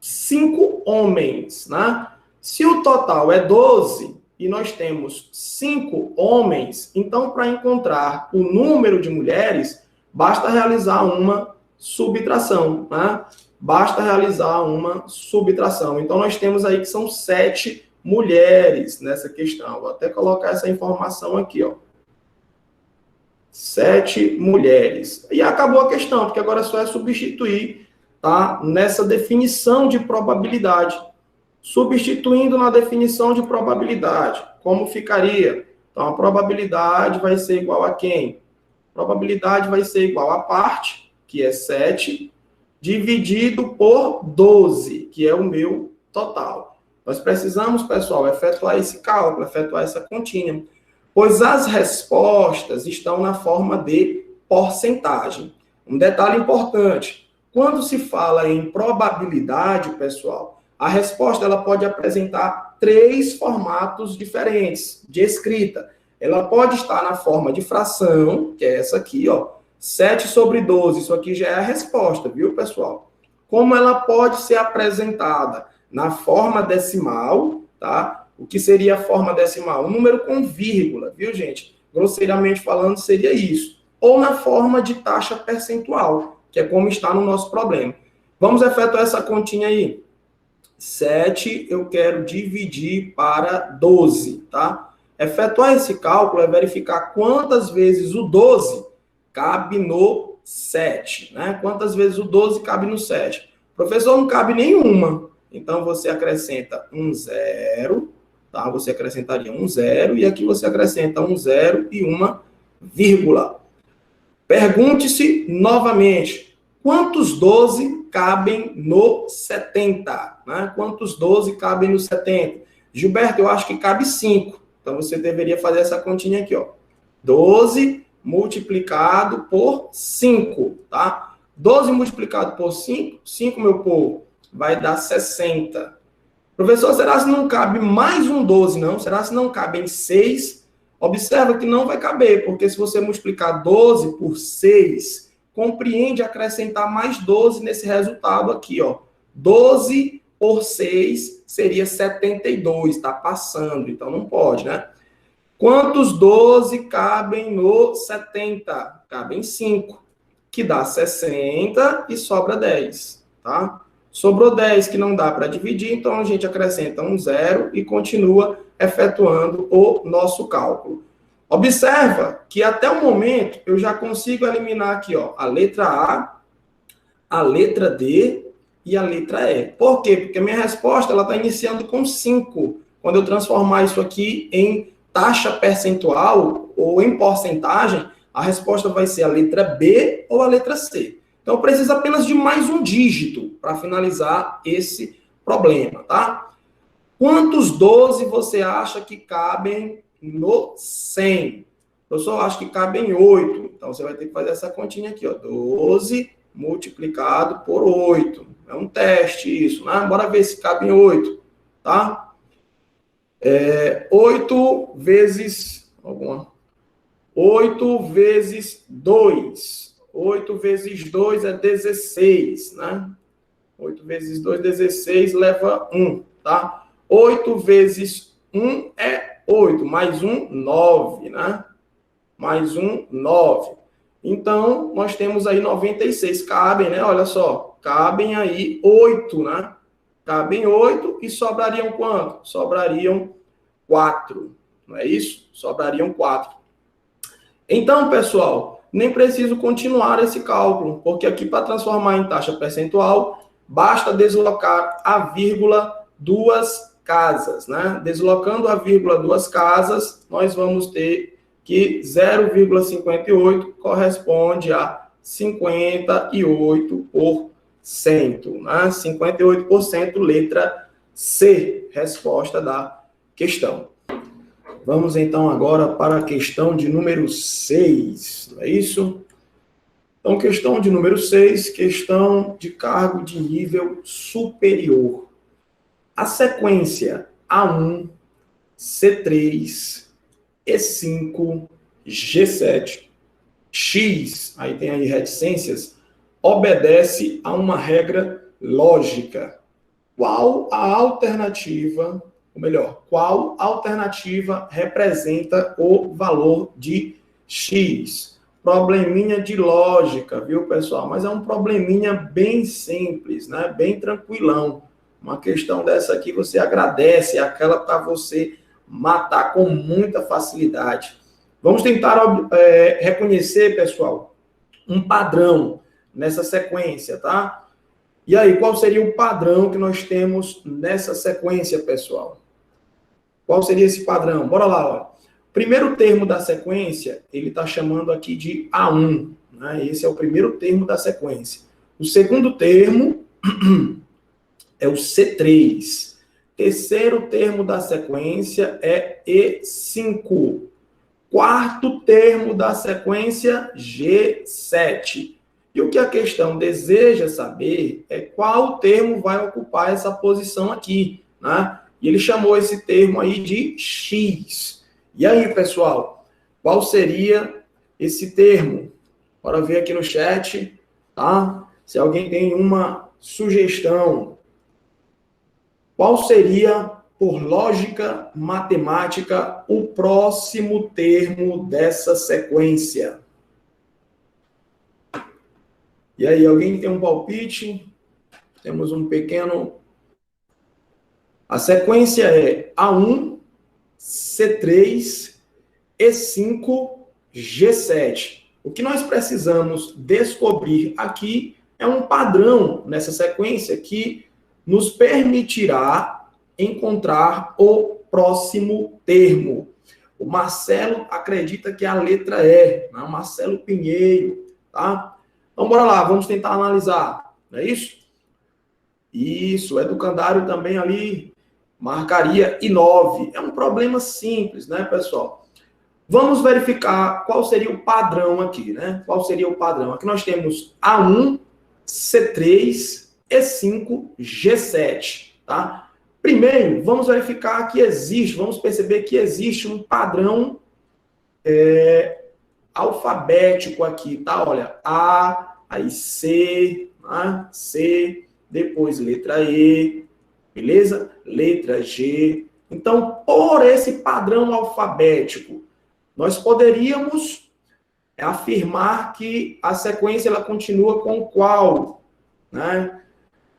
5 homens, né? Se o total é 12 e nós temos 5 homens, então para encontrar o número de mulheres, basta realizar uma subtração, né? Basta realizar uma subtração. Então nós temos aí que são 7 mulheres nessa questão. Vou até colocar essa informação aqui, ó. 7 mulheres. E acabou a questão, porque agora só é substituir, tá? Nessa definição de probabilidade. Substituindo na definição de probabilidade, como ficaria? Então, a probabilidade vai ser igual a quem? Probabilidade vai ser igual a parte, que é 7, dividido por 12, que é o meu total. Nós precisamos, pessoal, efetuar esse cálculo, efetuar essa continha, pois as respostas estão na forma de porcentagem. Um detalhe importante, quando se fala em probabilidade, pessoal, a resposta ela pode apresentar 3 formatos diferentes de escrita. Ela pode estar na forma de fração, que é essa aqui, ó, 7 sobre 12, isso aqui já é a resposta, viu, pessoal? Como ela pode ser apresentada na forma decimal, tá? O que seria a forma decimal? Um número com vírgula, viu, gente? Grosseiramente falando, seria isso. Ou na forma de taxa percentual, que é como está no nosso problema. Vamos efetuar essa continha aí. 7 eu quero dividir para 12, tá? Efetuar esse cálculo é verificar quantas vezes o 12 cabe no 7, né? Quantas vezes o 12 cabe no 7? Professor, não cabe nenhuma. Então, você acrescenta um 0, tá? Você acrescentaria um 0, e aqui você acrescenta um 0 e uma vírgula. Pergunte-se novamente, quantos 12 cabem no 70? Né? Quantos 12 cabem no 70? Gilberto, eu acho que cabe 5. Então, você deveria fazer essa continha aqui, ó. 12 multiplicado por 5, tá? 12 multiplicado por 5, 5, meu povo, vai dar 60. Professor, será que não cabe mais um 12, não? Será que não cabem 6? Observa que não vai caber, porque se você multiplicar 12 por 6, compreende acrescentar mais 12 nesse resultado aqui, ó. 12 por 6 seria 72, está passando, então não pode, né? Quantos 12 cabem no 70? Cabem 5, que dá 60 e sobra 10, tá? Sobrou 10 que não dá para dividir, então a gente acrescenta um 0 e continua efetuando o nosso cálculo. Observa que até o momento eu já consigo eliminar aqui, ó, a letra A letra D e a letra E. Por quê? Porque a minha resposta ela está iniciando com 5. Quando eu transformar isso aqui em taxa percentual ou em porcentagem, a resposta vai ser a letra B ou a letra C. Então, eu preciso apenas de mais um dígito para finalizar esse problema, tá? Quantos 12 você acha que cabem no 100? Professor, eu acho que cabem 8. Então, você vai ter que fazer essa continha aqui, ó. 12 multiplicado por 8. É um teste isso, né? Bora ver se cabem 8, tá? 8 vezes... 8 vezes 2. 8 vezes 2 é 16, né? 8 vezes 2, 16, leva 1, tá? 8 vezes 1 é 8, mais 1, 9, né? Mais 1, 9. Então, nós temos aí 96, cabem, né? Olha só, cabem aí 8, né? Cabem 8 e sobrariam quanto? Sobrariam 4, não é isso? Sobrariam 4. Então, pessoal, nem preciso continuar esse cálculo, porque aqui para transformar em taxa percentual, basta deslocar a vírgula 2 casas, né? Deslocando a vírgula 2 casas, nós vamos ter que 0,58 corresponde a 58%, né? 58%, letra C, resposta da questão. Vamos, então, agora para a questão de número 6, não é isso? Então, questão de número 6, questão de cargo de nível superior. A sequência A1, C3, E5, G7, X, aí tem aí reticências, obedece a uma regra lógica. Qual a alternativa ou melhor, qual alternativa representa o valor de X? Probleminha de lógica, viu, pessoal? Mas é um probleminha bem simples, né? Bem tranquilão. Uma questão dessa aqui você agradece, é aquela para você matar com muita facilidade. Vamos tentar reconhecer, pessoal, um padrão nessa sequência, tá? E aí, qual seria o padrão que nós temos nessa sequência, pessoal? Qual seria esse padrão? Bora lá, ó. Primeiro termo da sequência, ele está chamando aqui de A1, né? Esse é o primeiro termo da sequência. O segundo termo é o C3. Terceiro termo da sequência é E5. Quarto termo da sequência, G7. E o que a questão deseja saber é qual termo vai ocupar essa posição aqui, né? E ele chamou esse termo aí de X. E aí, pessoal, qual seria esse termo? Bora ver aqui no chat, tá? Se alguém tem uma sugestão. Qual seria, por lógica matemática, o próximo termo dessa sequência? E aí, alguém tem um palpite? Temos um pequeno... A sequência é A1, C3, E5, G7. O que nós precisamos descobrir aqui é um padrão nessa sequência que nos permitirá encontrar o próximo termo. O Marcelo acredita que é a letra E, né? O Marcelo Pinheiro, tá? Então, bora lá, vamos tentar analisar, não é isso? Isso, o educandário também ali marcaria I9. É um problema simples, né, pessoal? Vamos verificar qual seria o padrão aqui, né? Qual seria o padrão? Aqui nós temos A1, C3, E5, G7, tá? Primeiro, vamos verificar que existe, vamos perceber que existe um padrão alfabético aqui, tá? Olha, A, aí C, né? C, depois letra E, beleza? Letra G. Então, por esse padrão alfabético, nós poderíamos afirmar que a sequência ela continua com qual, né?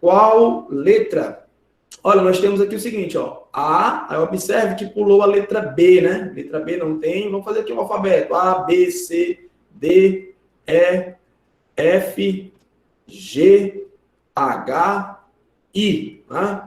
Qual letra? Olha, nós temos aqui o seguinte, ó, A, aí observe que pulou a letra B, né? Letra B não tem, vamos fazer aqui um alfabeto. A, B, C, D, E, F, G, H, I, né?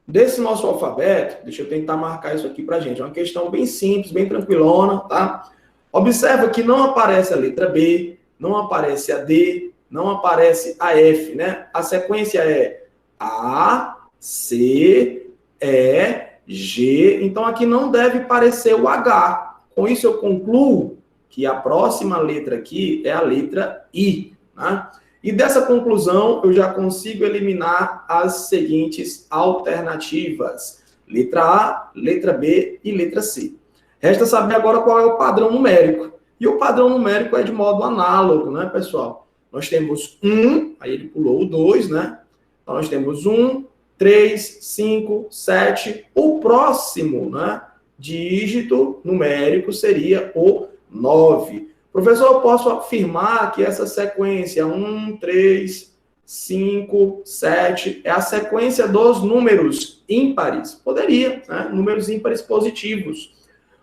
Desse nosso alfabeto, deixa eu tentar marcar isso aqui pra gente, é uma questão bem simples, bem tranquilona, tá? Observa que não aparece a letra B, não aparece a D, não aparece a F, né? A sequência é A, C, E, G. Então, aqui não deve aparecer o H. Com isso, eu concluo que a próxima letra aqui é a letra I, né? E dessa conclusão, eu já consigo eliminar as seguintes alternativas. Letra A, letra B e letra C. Resta saber agora qual é o padrão numérico. E o padrão numérico é de modo análogo, né, pessoal? Nós temos 1, aí ele pulou o 2, né? Então, nós temos 1, 3, 5, 7. O próximo, né, dígito numérico seria o 9. Professor, eu posso afirmar que essa sequência 1, 3, 5, 7 é a sequência dos números ímpares? Poderia, né? Números ímpares positivos.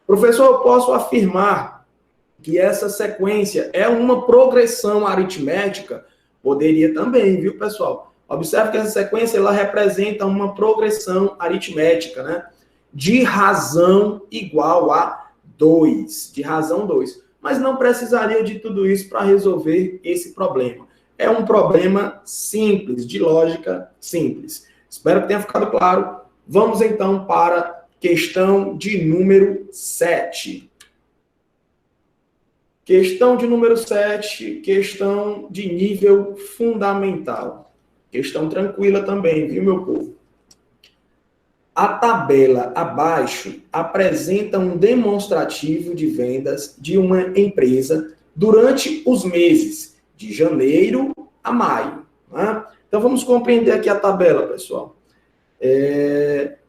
Professor, eu posso afirmar que essa sequência é uma progressão aritmética? Poderia também, viu, pessoal? Observe que essa sequência ela representa uma progressão aritmética, né? De razão igual a 2. De razão 2. Mas não precisaria de tudo isso para resolver esse problema. É um problema simples, de lógica simples. Espero que tenha ficado claro. Vamos então para a questão de número 7. Questão de número 7, questão de nível fundamental. Questão tranquila também, viu, meu povo? A tabela abaixo apresenta um demonstrativo de vendas de uma empresa durante os meses de janeiro a maio, né? Então, vamos compreender aqui a tabela, pessoal.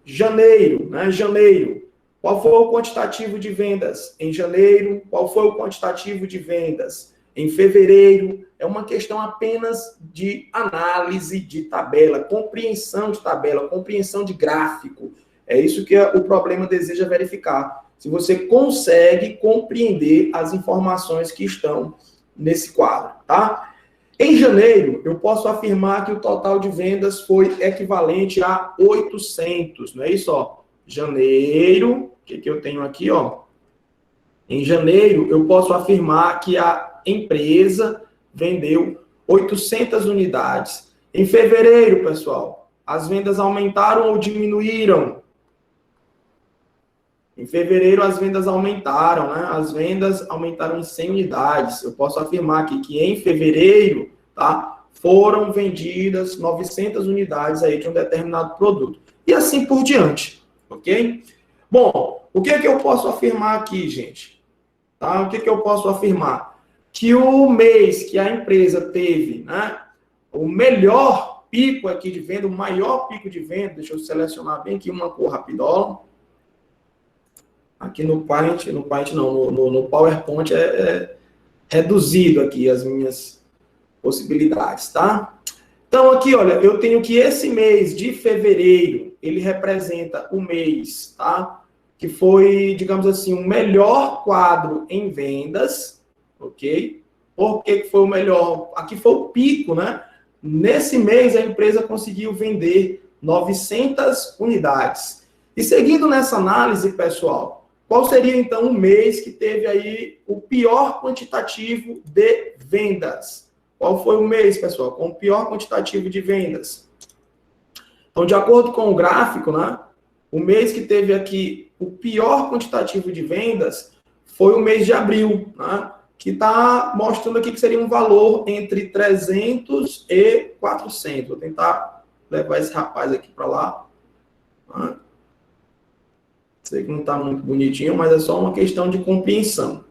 Janeiro, né? Janeiro. Qual foi o quantitativo de vendas em janeiro? Qual foi o quantitativo de vendas em fevereiro? É uma questão apenas de análise de tabela, compreensão de tabela, compreensão de gráfico. É isso que o problema deseja verificar. Se você consegue compreender as informações que estão nesse quadro, tá? Em janeiro, eu posso afirmar que o total de vendas foi equivalente a 800, não é isso? Ó? Janeiro, o que eu tenho aqui? Ó? Em janeiro, eu posso afirmar que a empresa vendeu 800 unidades. Em fevereiro, pessoal, as vendas aumentaram ou diminuíram? Em fevereiro, as vendas aumentaram, né? As vendas aumentaram em 100 unidades. Eu posso afirmar aqui que em fevereiro, tá, foram vendidas 900 unidades aí de um determinado produto. E assim por diante, ok? Bom, o que é que eu posso afirmar aqui, gente? Tá? O que é que eu posso afirmar? Que o mês que a empresa teve, né, o melhor pico aqui de venda, o maior pico de venda, deixa eu selecionar bem aqui uma cor rapidola. Aqui no Paint não, no PowerPoint é reduzido aqui as minhas possibilidades, tá? Então aqui, olha, eu tenho que esse mês de fevereiro, ele representa o mês, tá? Que foi, digamos assim, o melhor quadro em vendas, ok? Por que foi o melhor? Aqui foi o pico, né? Nesse mês a empresa conseguiu vender 900 unidades. E seguindo nessa análise, pessoal, qual seria, então, o mês que teve aí o pior quantitativo de vendas? Qual foi o mês, pessoal, com o pior quantitativo de vendas? Então, de acordo com o gráfico, né, o mês que teve aqui o pior quantitativo de vendas foi o mês de abril, né, que está mostrando aqui que seria um valor entre 300 e 400. Vou tentar levar esse rapaz aqui para lá. Né? Sei que não está muito bonitinho, mas é só uma questão de compreensão.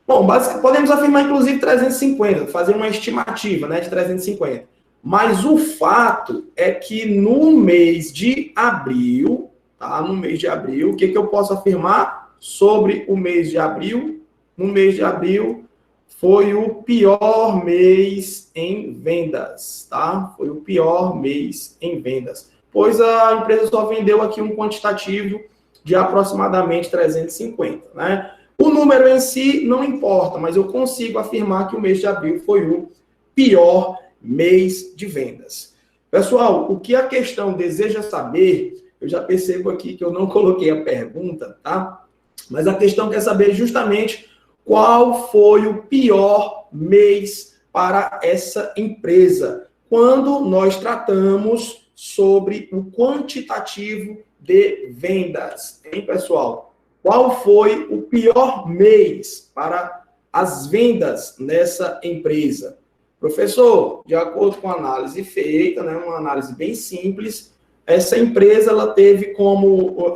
Bom, podemos afirmar, inclusive, 350, fazer uma estimativa, né, de 350. Mas o fato é que no mês de abril, tá? No mês de abril, o que eu posso afirmar sobre o mês de abril? No mês de abril foi o pior mês em vendas, tá? Foi o pior mês em vendas. Pois a empresa só vendeu aqui um quantitativo de aproximadamente 350, né? O número em si não importa, mas eu consigo afirmar que o mês de abril foi o pior mês de vendas. Pessoal, o que a questão deseja saber, eu já percebo aqui que eu não coloquei a pergunta, tá? Mas a questão quer saber justamente qual foi o pior mês para essa empresa, quando nós tratamos sobre o quantitativo de vendas, hein, pessoal? Qual foi o pior mês para as vendas nessa empresa? Professor, de acordo com a análise feita, né, uma análise bem simples, essa empresa ela teve como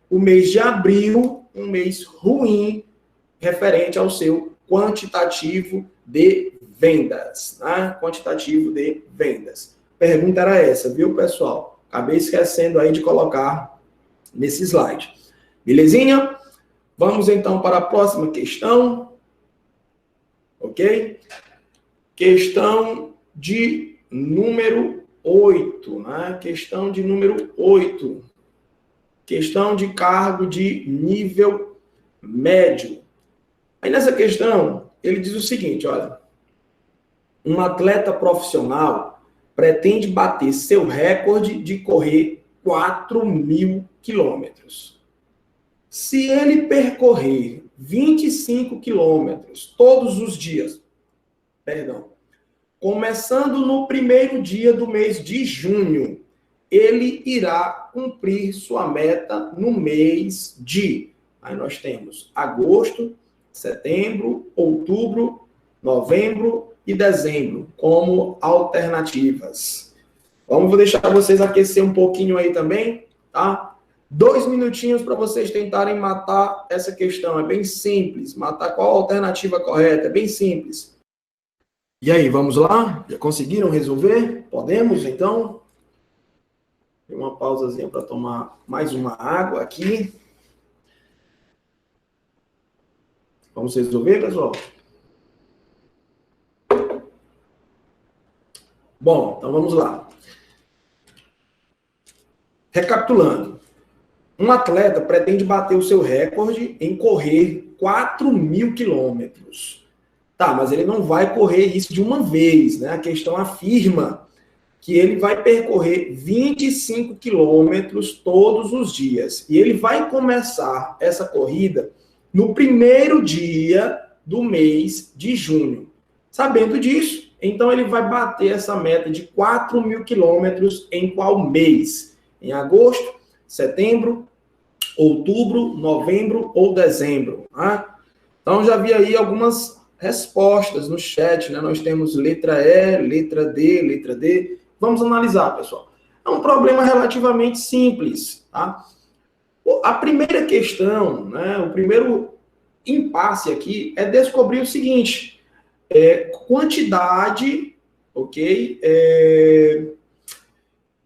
o mês de abril um mês ruim referente ao seu quantitativo de vendas, né? Quantitativo de vendas. Pergunta era essa, viu, pessoal? Acabei esquecendo aí de colocar nesse slide. Belezinha? Vamos então para a próxima questão. Ok? Questão de número 8, né? Questão de número 8. Questão de cargo de nível médio. Aí nessa questão, ele diz o seguinte, olha. Um atleta profissional pretende bater seu recorde de correr 4.000 quilômetros. Se ele percorrer 25 quilômetros todos os dias, começando no primeiro dia do mês de junho, ele irá cumprir sua meta no mês de... Aí nós temos agosto, setembro, outubro, novembro e dezembro como alternativas. Vou deixar vocês aquecer um pouquinho aí também, tá? 2 minutinhos para vocês tentarem matar essa questão. É bem simples. Matar qual a alternativa correta. É bem simples. E aí, vamos lá? Já conseguiram resolver? Podemos, então? Dei uma pausazinha para tomar mais uma água aqui. Vamos resolver, pessoal? Bom, então vamos lá. Recapitulando. Um atleta pretende bater o seu recorde em correr 4.000 quilômetros. Tá, mas ele não vai correr isso de uma vez, né? A questão afirma que ele vai percorrer 25 quilômetros todos os dias. E ele vai começar essa corrida no primeiro dia do mês de junho. Sabendo disso, então ele vai bater essa meta de 4.000 quilômetros em qual mês? Em agosto, setembro, outubro, novembro ou dezembro. Tá? Então já vi aí algumas respostas no chat, né? Nós temos letra E, letra D. Vamos analisar, pessoal. É um problema relativamente simples, tá? A primeira questão, né? O primeiro impasse aqui é descobrir o seguinte: quantidade, ok?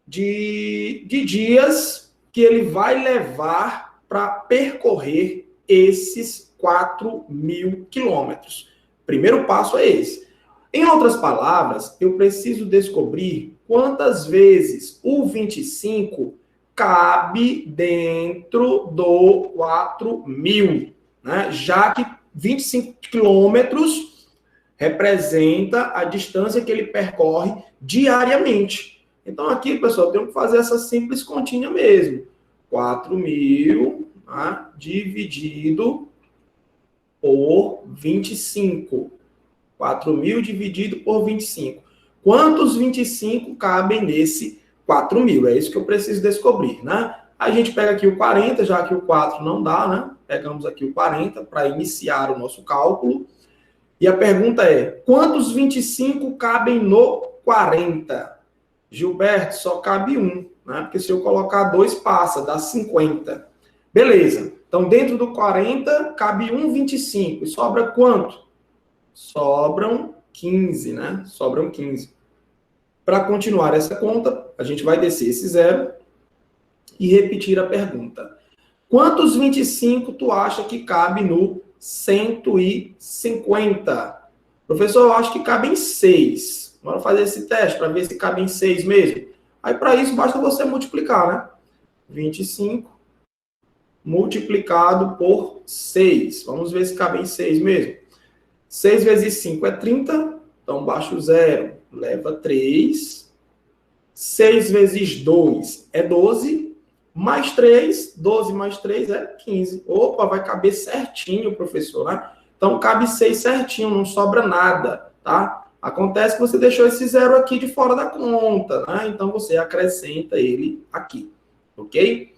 De dias que ele vai levar para percorrer esses 4.000 quilômetros. Primeiro passo é esse. Em outras palavras, eu preciso descobrir quantas vezes o 25 cabe dentro do 4.000, né? Já que 25 quilômetros representa a distância que ele percorre diariamente. Então, aqui, pessoal, eu tenho que fazer essa simples continha mesmo. 4.000, né, dividido por 25. 4.000 dividido por 25. Quantos 25 cabem nesse 4.000? É isso que eu preciso descobrir, né? A gente pega aqui o 40, já que o 4 não dá, né? Pegamos aqui o 40 para iniciar o nosso cálculo. E a pergunta é, quantos 25 cabem no 40? Gilberto, só cabe um, né? Porque se eu colocar 2, passa, dá 50. Beleza. Então, dentro do 40, cabe um 25. E sobra quanto? Sobram 15, né? Sobram 15. Para continuar essa conta, a gente vai descer esse zero e repetir a pergunta. Quantos 25 tu acha que cabe no 150? Professor, eu acho que cabem 6. Bora fazer esse teste para ver se cabem 6 mesmo. Aí, para isso, basta você multiplicar, né? 25 multiplicado por 6. Vamos ver se cabem 6 mesmo. 6 vezes 5 é 30. Então, baixa o zero, leva 3. 6 vezes 2 é 12. Mais 3, 12 mais 3 é 15. Opa, vai caber certinho, professor, né? Então, cabe 6 certinho, não sobra nada, tá? Acontece que você deixou esse zero aqui de fora da conta, né? Então, você acrescenta ele aqui, ok?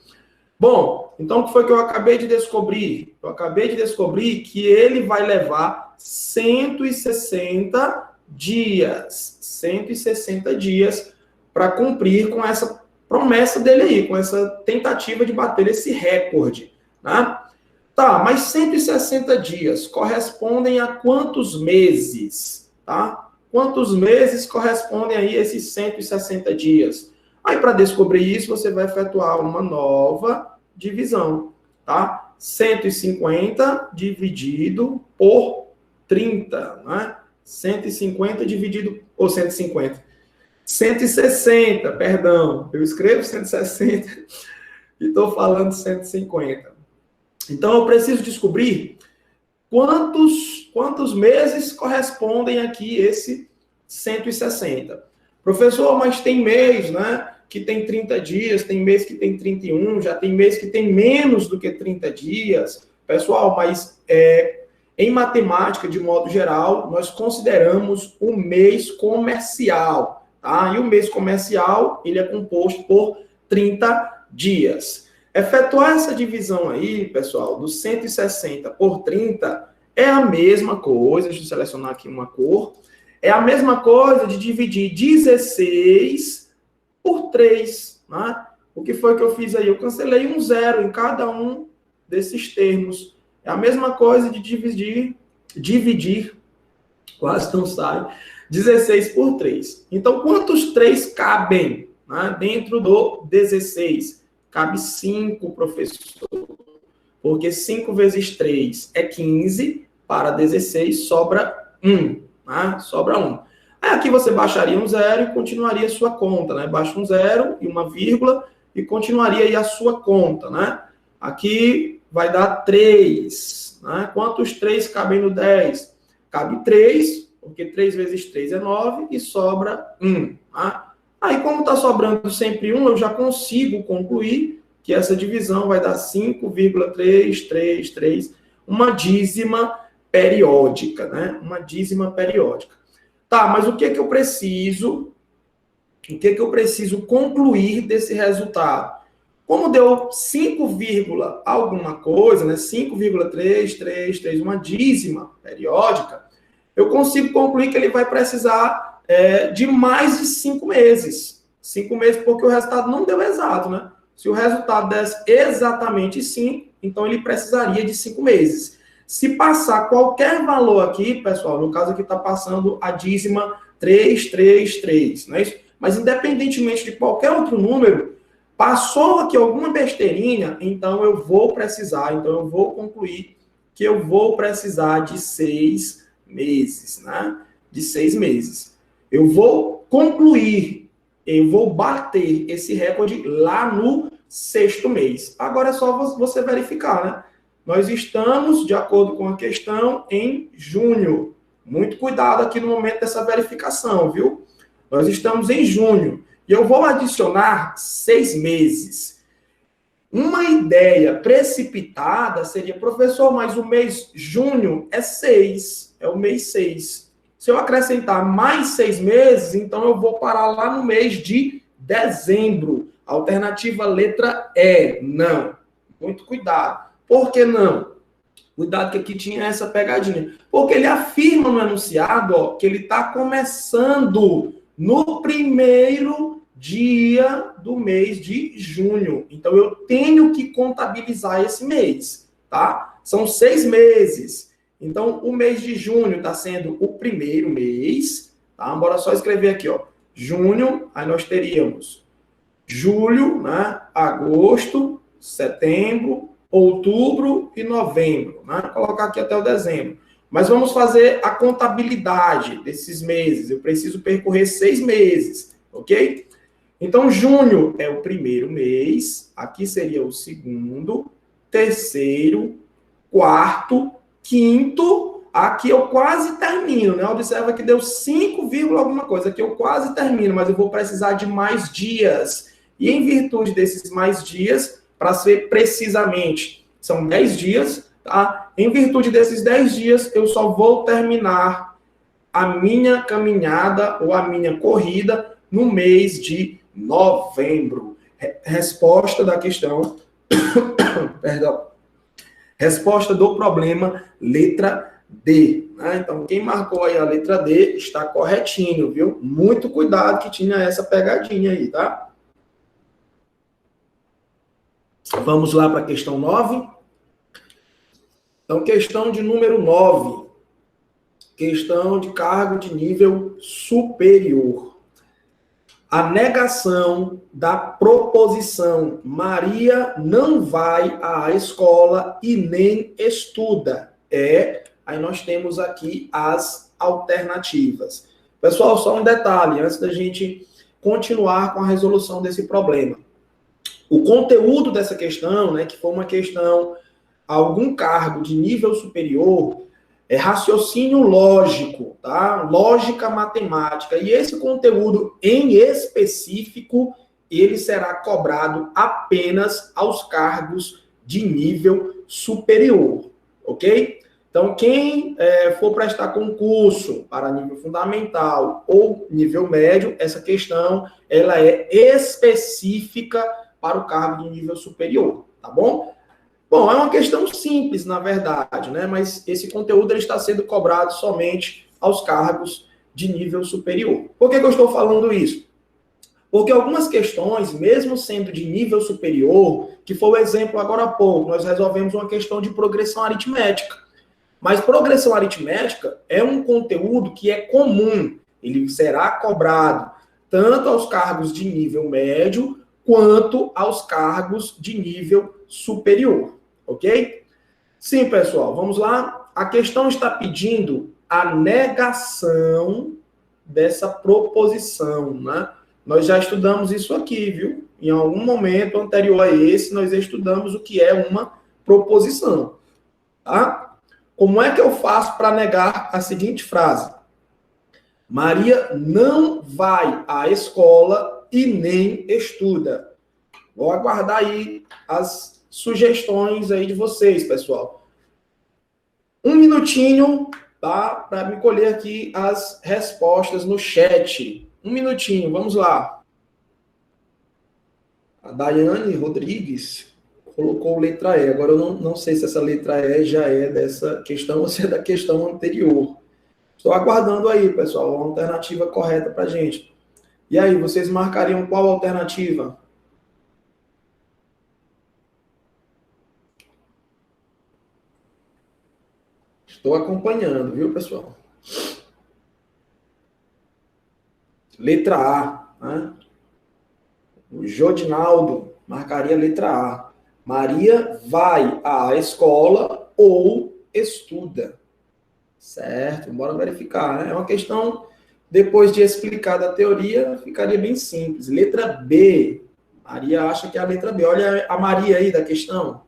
Bom, então, o que foi que eu acabei de descobrir? Eu acabei de descobrir que ele vai levar 160 dias. 160 dias para cumprir com essa promessa dele aí, com essa tentativa de bater esse recorde, né? Tá, mas 160 dias correspondem a quantos meses, tá? Quantos meses correspondem aí a esses 160 dias? Aí, para descobrir isso, você vai efetuar uma nova divisão, tá? 150 dividido por 30, né? 150 dividido, ou 150. 160, perdão. Eu escrevo 160 e estou falando 150. Então, eu preciso descobrir quantos meses correspondem aqui esse 160. Professor, mas tem mês, né? Que tem 30 dias, tem mês que tem 31, já tem mês que tem menos do que 30 dias. Pessoal, mas em matemática, de modo geral, nós consideramos o mês comercial, tá? E o mês comercial, ele é composto por 30 dias. Efetuar essa divisão aí, pessoal, do 160 por 30, é a mesma coisa, deixa eu selecionar aqui uma cor, é a mesma coisa de dividir 16 por 3, né? O que foi que eu fiz aí? Eu cancelei um zero em cada um desses termos. É a mesma coisa de dividir, quase não sai, 16 por 3. Então, quantos 3 cabem né, dentro do 16. Cabe 5, professor. Porque 5 vezes 3 é 15, para 16 sobra 1. Né? Sobra 1. Aí aqui você baixaria um zero e continuaria a sua conta. Né? Baixa um zero e uma vírgula e continuaria aí a sua conta. Né? Aqui vai dar 3. Né? Quantos 3 cabem no 10? Cabe 3, porque 3 vezes 3 é 9 e sobra 1. Tá? Aí, como está sobrando sempre 1, eu já consigo concluir que essa divisão vai dar 5,333, uma dízima periódica, né? Uma dízima periódica. Tá, mas o que que eu preciso? O que que eu preciso concluir desse resultado? Como deu 5, alguma coisa, né? 5,333, uma dízima periódica, eu consigo concluir que ele vai precisar de mais de 5 meses. 5 meses porque o resultado não deu exato, né? Se o resultado desse exatamente 5, então ele precisaria de 5 meses. Se passar qualquer valor aqui, pessoal, no caso aqui está passando a dízima 333, não é isso? Mas independentemente de qualquer outro número, passou aqui alguma besteirinha, então eu vou concluir que eu vou precisar de 6 meses, né? De 6 meses. Eu vou concluir, eu vou bater esse recorde lá no 6º mês. Agora é só você verificar, né? Nós estamos, de acordo com a questão, em junho. Muito cuidado aqui no momento dessa verificação, viu? Nós estamos em junho. E eu vou adicionar 6 meses. Uma ideia precipitada seria, professor, mas o mês junho é 6. É o mês 6. Se eu acrescentar mais 6 meses, então eu vou parar lá no mês de dezembro. Alternativa letra E. Não. Muito cuidado. Por que não? Cuidado que aqui tinha essa pegadinha. Porque ele afirma no enunciado, ó, que ele está começando no primeiro dia do mês de junho. Então, eu tenho que contabilizar esse mês, tá? São 6 meses. Então, o mês de junho está sendo o primeiro mês, tá? Bora só escrever aqui, ó. Junho, aí nós teríamos julho, né? Agosto, setembro, outubro e novembro, né? Vou colocar aqui até o dezembro. Mas vamos fazer a contabilidade desses meses. Eu preciso percorrer 6 meses, ok? Então, junho é o primeiro mês, aqui seria o segundo, terceiro, quarto, quinto, aqui eu quase termino, né? Observa que deu 5, alguma coisa, aqui eu quase termino, mas eu vou precisar de mais dias. E em virtude desses mais dias, para ser precisamente, são 10 dias, tá? Em virtude desses 10 dias, eu só vou terminar a minha caminhada ou a minha corrida no mês de novembro. Resposta da questão, perdão, resposta do problema, letra D. Né? Então, quem marcou aí a letra D está corretinho, viu? Muito cuidado que tinha essa pegadinha aí, tá? Vamos lá para a questão 9. Então, questão de número 9. Questão de cargo de nível superior. A negação da proposição Maria não vai à escola e nem estuda. Aí nós temos aqui as alternativas. Pessoal, só um detalhe, antes da gente continuar com a resolução desse problema. O conteúdo dessa questão, né, que foi uma questão, algum cargo de nível superior, é raciocínio lógico, tá? Lógica matemática. E esse conteúdo em específico, ele será cobrado apenas aos cargos de nível superior, ok? Então, quem for prestar concurso para nível fundamental ou nível médio, essa questão, ela é específica para o cargo de nível superior, tá bom? Bom, é uma questão simples, na verdade, né? Mas esse conteúdo ele está sendo cobrado somente aos cargos de nível superior. Por que eu estou falando isso? Porque algumas questões, mesmo sendo de nível superior, que foi o exemplo agora há pouco, nós resolvemos uma questão de progressão aritmética. Mas progressão aritmética é um conteúdo que é comum, ele será cobrado tanto aos cargos de nível médio quanto aos cargos de nível superior, ok? Sim, pessoal, vamos lá. A questão está pedindo a negação dessa proposição, né? Nós já estudamos isso aqui, viu? Em algum momento anterior a esse, nós estudamos o que é uma proposição, tá? Como é que eu faço para negar a seguinte frase? Maria não vai à escola e nem estuda. Vou aguardar aí as sugestões aí de vocês, pessoal. Um minutinho, tá? Para me colher aqui as respostas no chat. Um minutinho, vamos lá. A Daiane Rodrigues colocou letra E. Agora eu não sei se essa letra E já é dessa questão ou se é da questão anterior. Estou aguardando aí, pessoal, uma alternativa correta para a gente. E aí, vocês marcariam qual alternativa? Estou acompanhando, viu, pessoal? Letra A, né? O Jodinaldo marcaria a letra A. Maria vai à escola ou estuda. Certo, bora verificar, né? É uma questão, depois de explicar a teoria, ficaria bem simples. Letra B. Maria acha que é a letra B. Olha a Maria aí da questão.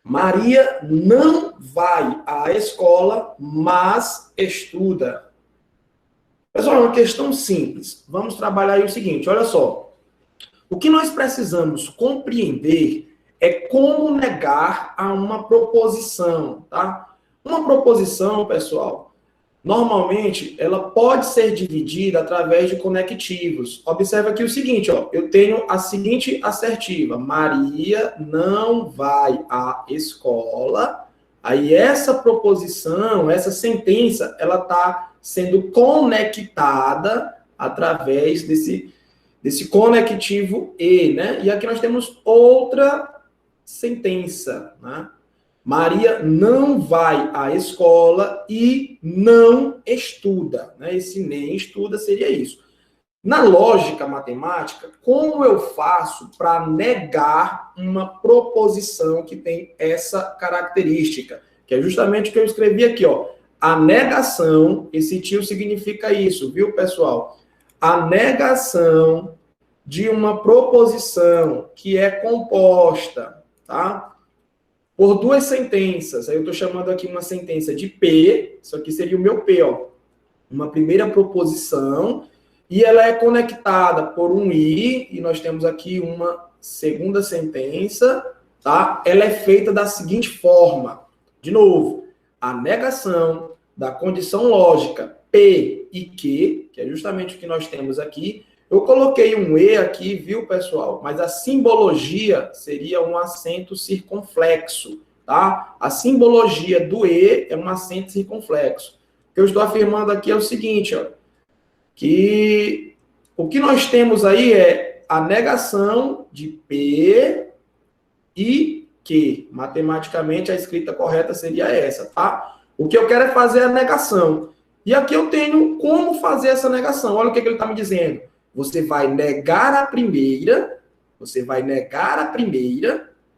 Maria não vai à escola, mas estuda. Pessoal, é uma questão simples. Vamos trabalhar aí o seguinte, olha só. O que nós precisamos compreender é como negar a uma proposição, tá? Uma proposição, pessoal, normalmente, ela pode ser dividida através de conectivos. Observa aqui o seguinte, ó, eu tenho a seguinte assertiva. Maria não vai à escola. Aí essa proposição, essa sentença, ela está sendo conectada através desse conectivo e, né? E aqui nós temos outra sentença, né? Maria não vai à escola e não estuda, né? Esse nem estuda seria isso. Na lógica matemática, como eu faço para negar uma proposição que tem essa característica? Que é justamente o que eu escrevi aqui, ó. A negação, esse tio significa isso, viu, pessoal? A negação de uma proposição que é composta, tá? Por duas sentenças. Aí eu estou chamando aqui uma sentença de P, isso aqui seria o meu P, ó. Uma primeira proposição, e ela é conectada por um I, e nós temos aqui uma segunda sentença, tá? Ela é feita da seguinte forma. De novo, a negação da condição lógica P e Q, que é justamente o que nós temos aqui. Eu coloquei um E aqui, viu, pessoal? Mas a simbologia seria um acento circunflexo, tá? A simbologia do E é um acento circunflexo. O que eu estou afirmando aqui é o seguinte, ó, que o que nós temos aí é a negação de P e Q. Matematicamente, a escrita correta seria essa, tá? O que eu quero é fazer a negação. E aqui eu tenho como fazer essa negação. Olha o que ele está me dizendo. Você vai negar a primeira,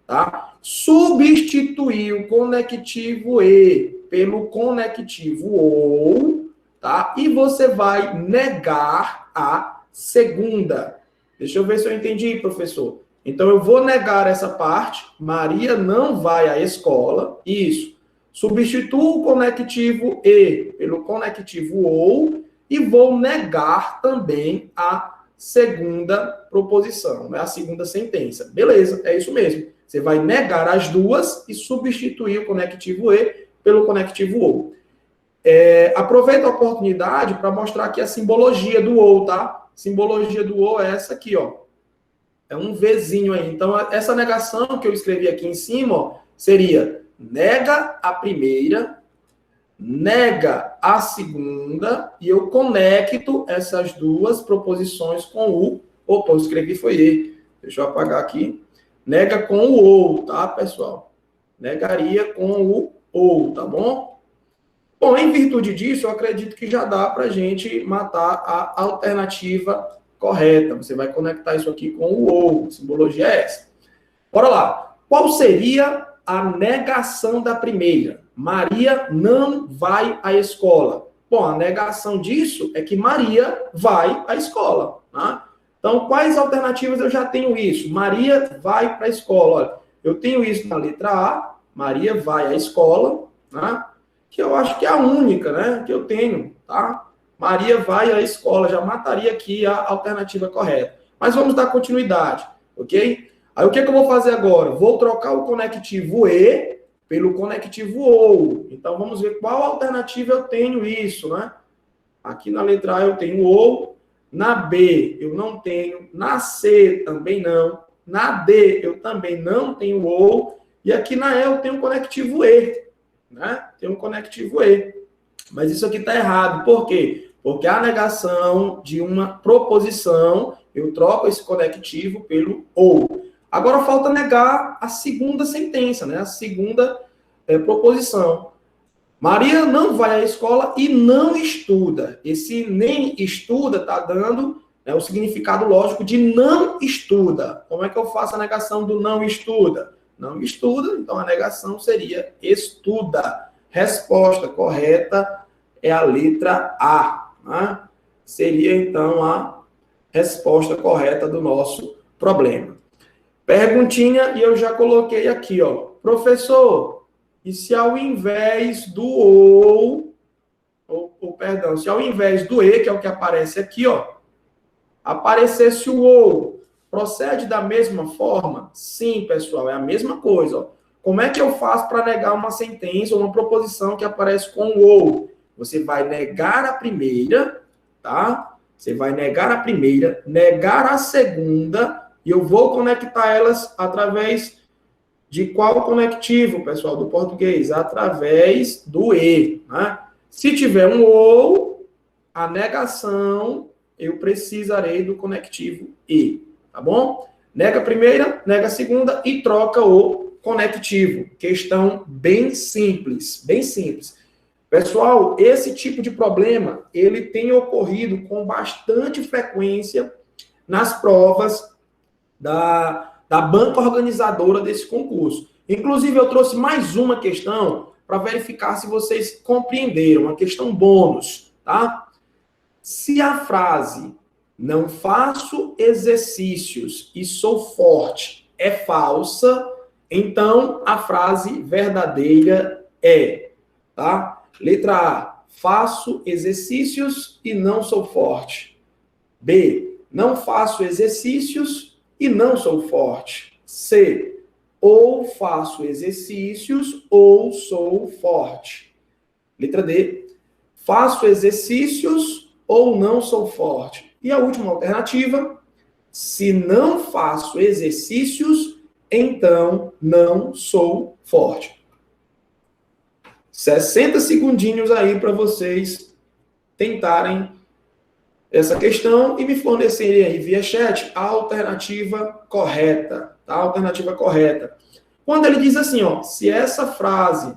tá? Substituir o conectivo E pelo conectivo OU, tá? E você vai negar a segunda. Deixa eu ver se eu entendi, professor. Então, eu vou negar essa parte. Maria não vai à escola. Isso. Substituo o conectivo E pelo conectivo OU e vou negar também a segunda proposição, né? A segunda sentença. Beleza, é isso mesmo. Você vai negar as duas e substituir o conectivo E pelo conectivo OU. Aproveito a oportunidade para mostrar aqui a simbologia do OU, tá? A simbologia do OU é essa aqui, ó. É um Vzinho aí. Então, essa negação que eu escrevi aqui em cima, ó, seria nega a primeira, nega a segunda, e eu conecto essas duas proposições com o... Opa, eu escrevi foi E. Deixa eu apagar aqui. Nega com o OU, tá, pessoal? Negaria com o OU, tá bom? Bom, em virtude disso, eu acredito que já dá para a gente matar a alternativa correta. Você vai conectar isso aqui com o ou. A simbologia é essa. Bora lá. Qual seria a negação da primeira? Maria não vai à escola. Bom, a negação disso é que Maria vai à escola. Tá? Então, quais alternativas eu já tenho isso? Maria vai para a escola. Olha, eu tenho isso na letra A. Maria vai à escola, tá? Que eu acho que é a única, né, que eu tenho, tá? Maria vai à escola, já mataria aqui a alternativa correta. Mas vamos dar continuidade, ok? Aí o que eu vou fazer agora? Vou trocar o conectivo e pelo conectivo ou. Então vamos ver qual alternativa eu tenho isso, né? Aqui na letra A eu tenho ou, na B eu não tenho, na C também não, na D eu também não tenho ou, e aqui na E eu tenho o conectivo e, né? Tem um conectivo e. Mas isso aqui está errado. Por quê? Porque a negação de uma proposição, eu troco esse conectivo pelo ou. Agora falta negar a segunda sentença, né? A segunda proposição. Maria não vai à escola e não estuda. Esse nem estuda está dando o significado lógico de não estuda. Como é que eu faço a negação do não estuda? Não estuda, então a negação seria estuda. Resposta correta é a letra A. Né? Seria, então, a resposta correta do nosso problema. Perguntinha, e eu já coloquei aqui, ó. Professor, e se ao invés do perdão, se ao invés do e, que é o que aparece aqui, ó, aparecesse o ou, procede da mesma forma? Sim, pessoal, é a mesma coisa, ó. Como é que eu faço para negar uma sentença ou uma proposição que aparece com o ou? Você vai negar a primeira, tá? Você vai negar a primeira, negar a segunda, e eu vou conectar elas através de qual conectivo, pessoal, do português? Através do e, né? Se tiver um ou, a negação, eu precisarei do conectivo e, tá bom? Nega a primeira, nega a segunda e troca o conectivo. Questão bem simples, bem simples. Pessoal, esse tipo de problema, ele tem ocorrido com bastante frequência nas provas da banca organizadora desse concurso. Inclusive, eu trouxe mais uma questão para verificar se vocês compreenderam, uma questão bônus, tá? Se a frase não faço exercícios e sou forte é falsa, então a frase verdadeira é, tá? Letra A, faço exercícios e não sou forte. B, não faço exercícios e não sou forte. C, ou faço exercícios ou sou forte. Letra D, faço exercícios ou não sou forte. E a última alternativa, se não faço exercícios, então não sou forte. 60 segundinhos aí para vocês tentarem essa questão e me fornecerem aí via chat a alternativa correta, tá? A alternativa correta. Quando ele diz assim, ó, se essa frase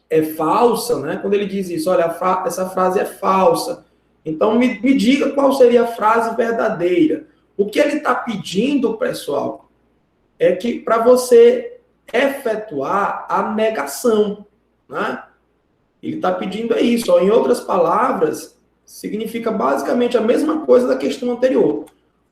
é falsa, né? Quando ele diz isso, olha, essa frase é falsa. Então, me diga qual seria a frase verdadeira. O que ele está pedindo, pessoal, é que para você efetuar a negação, né? Ele está pedindo isso. Ó. Em outras palavras, significa basicamente a mesma coisa da questão anterior.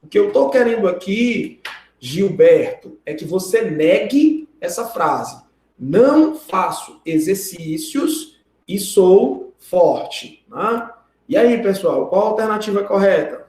O que eu estou querendo aqui, Gilberto, é que você negue essa frase. Não faço exercícios e sou forte. Né? E aí, pessoal, qual a alternativa correta?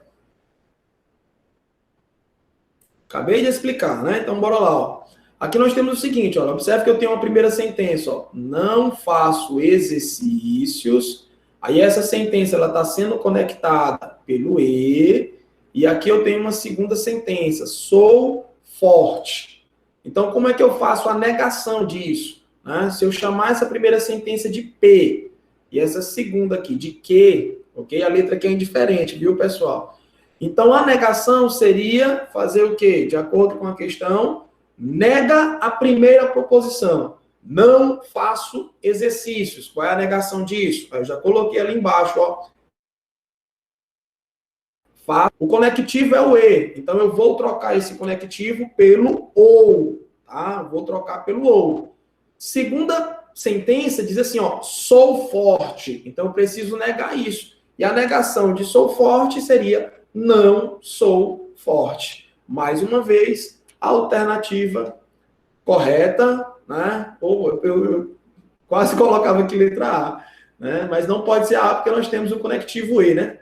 Acabei de explicar, né? Então, bora lá. Ó. Aqui nós temos o seguinte, ó, observe que eu tenho uma primeira sentença. Ó, não faço exercícios. Aí essa sentença ela está sendo conectada pelo e aqui eu tenho uma segunda sentença. Sou forte. Então, como é que eu faço a negação disso? Né? Se eu chamar essa primeira sentença de P e essa segunda aqui de que, ok? A letra aqui é indiferente, viu, pessoal? Então, a negação seria fazer o quê? De acordo com a questão, nega a primeira proposição. Não faço exercícios. Qual é a negação disso? Eu já coloquei ali embaixo, ó. O conectivo é o E, então eu vou trocar esse conectivo pelo OU, tá? Vou trocar pelo OU. Segunda sentença diz assim, ó, sou forte, então eu preciso negar isso. E a negação de sou forte seria não sou forte. Mais uma vez, a alternativa correta, né? Ou eu quase colocava aqui letra A, né? Mas não pode ser A porque nós temos o conectivo E, né?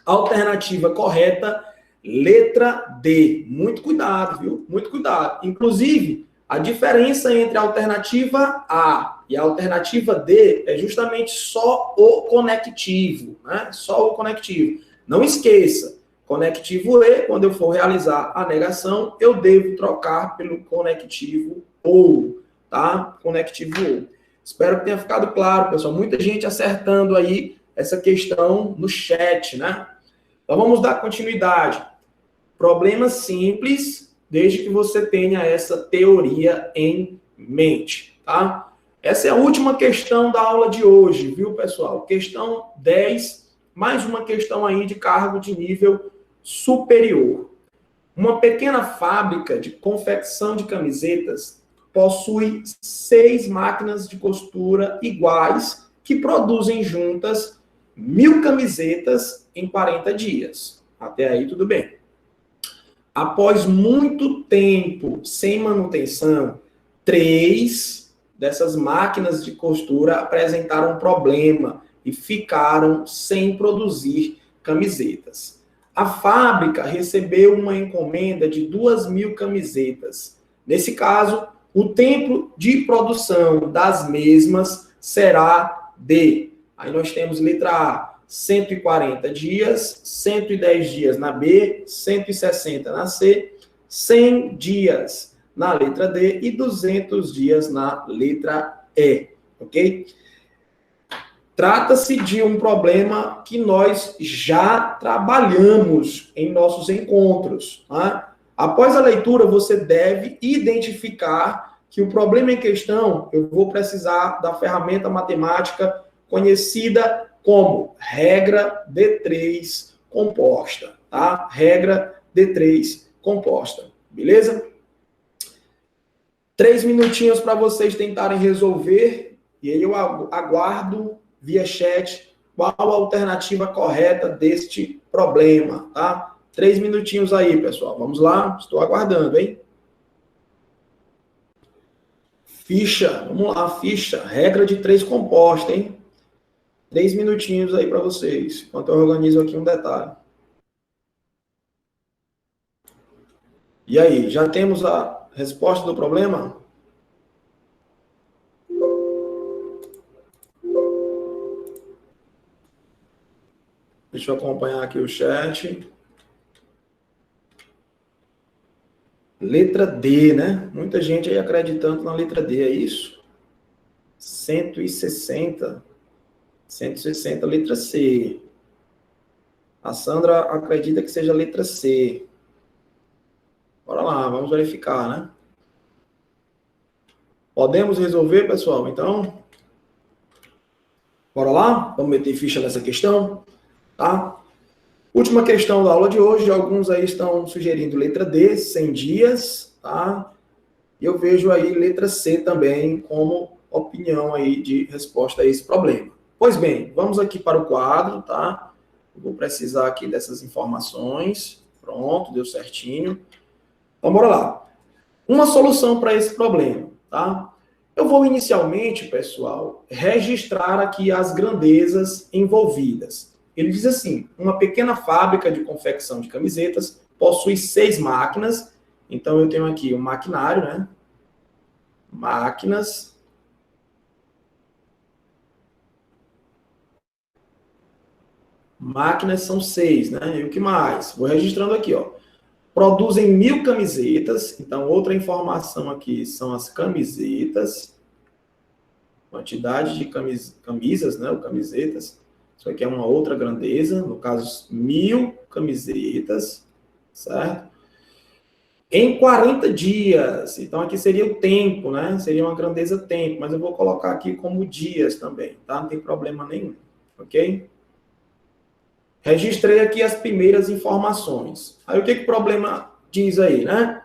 Alternativa correta, letra D. Muito cuidado, viu? Muito cuidado. Inclusive, a diferença entre a alternativa A e a alternativa D é justamente só o conectivo, né? Só o conectivo. Não esqueça, conectivo E, quando eu for realizar a negação, eu devo trocar pelo conectivo OU, tá? Conectivo OU. Espero que tenha ficado claro, pessoal. Muita gente acertando aí essa questão no chat, né? Então, vamos dar continuidade. Problema simples, desde que você tenha essa teoria em mente, tá? Essa é a última questão da aula de hoje, viu, pessoal? Questão 10, mais uma questão aí de cargo de nível superior. Uma pequena fábrica de confecção de camisetas possui 6 máquinas de costura iguais que produzem juntas 1.000 camisetas em 40 dias. Até aí, tudo bem. Após muito tempo sem manutenção, 3 dessas máquinas de costura apresentaram problema e ficaram sem produzir camisetas. A fábrica recebeu uma encomenda de 2.000 camisetas. Nesse caso, o tempo de produção das mesmas será de... Aí nós temos letra A, 140 dias, 110 dias na B, 160 na C, 100 dias na letra D e 200 dias na letra E, ok? Trata-se de um problema que nós já trabalhamos em nossos encontros, tá? Após a leitura, você deve identificar que o problema em questão, eu vou precisar da ferramenta matemática conhecida como regra D3 composta, tá? Regra D3 composta, beleza? 3 minutinhos para vocês tentarem resolver, e aí eu aguardo via chat qual a alternativa correta deste problema, tá? 3 minutinhos aí, pessoal. Vamos lá, estou aguardando, hein? Ficha, vamos lá, ficha. Regra de 3 composta, hein? 3 minutinhos aí para vocês, enquanto eu organizo aqui um detalhe. E aí, já temos a resposta do problema? Deixa eu acompanhar aqui o chat. Letra D, né? Muita gente aí acreditando na letra D, é isso? 160. 160, letra C. A Sandra acredita que seja a letra C. Bora lá, vamos verificar, né? Podemos resolver, pessoal? Então, bora lá? Vamos meter ficha nessa questão, tá? Última questão da aula de hoje. Alguns aí estão sugerindo letra D, 100 dias, tá? E eu vejo aí letra C também como opinião aí de resposta a esse problema. Pois bem, vamos aqui para o quadro, tá? Eu vou precisar aqui dessas informações. Pronto, deu certinho. Então, bora lá. Uma solução para esse problema, tá? Eu vou inicialmente, pessoal, registrar aqui as grandezas envolvidas. Ele diz assim, uma pequena fábrica de confecção de camisetas possui 6 máquinas. Então, eu tenho aqui um maquinário, né? Máquinas. Máquinas são 6, né? E o que mais? Vou registrando aqui, ó. Produzem 1.000 camisetas. Então, outra informação aqui são as camisetas. Quantidade de camisas, né? Ou camisetas. Isso aqui é uma outra grandeza. No caso, 1.000 camisetas. Certo? Em 40 dias. Então, aqui seria o tempo, né? Seria uma grandeza tempo. Mas eu vou colocar aqui como dias também, tá? Não tem problema nenhum. Ok? Registrei aqui as primeiras informações. Aí o que o problema diz aí, né?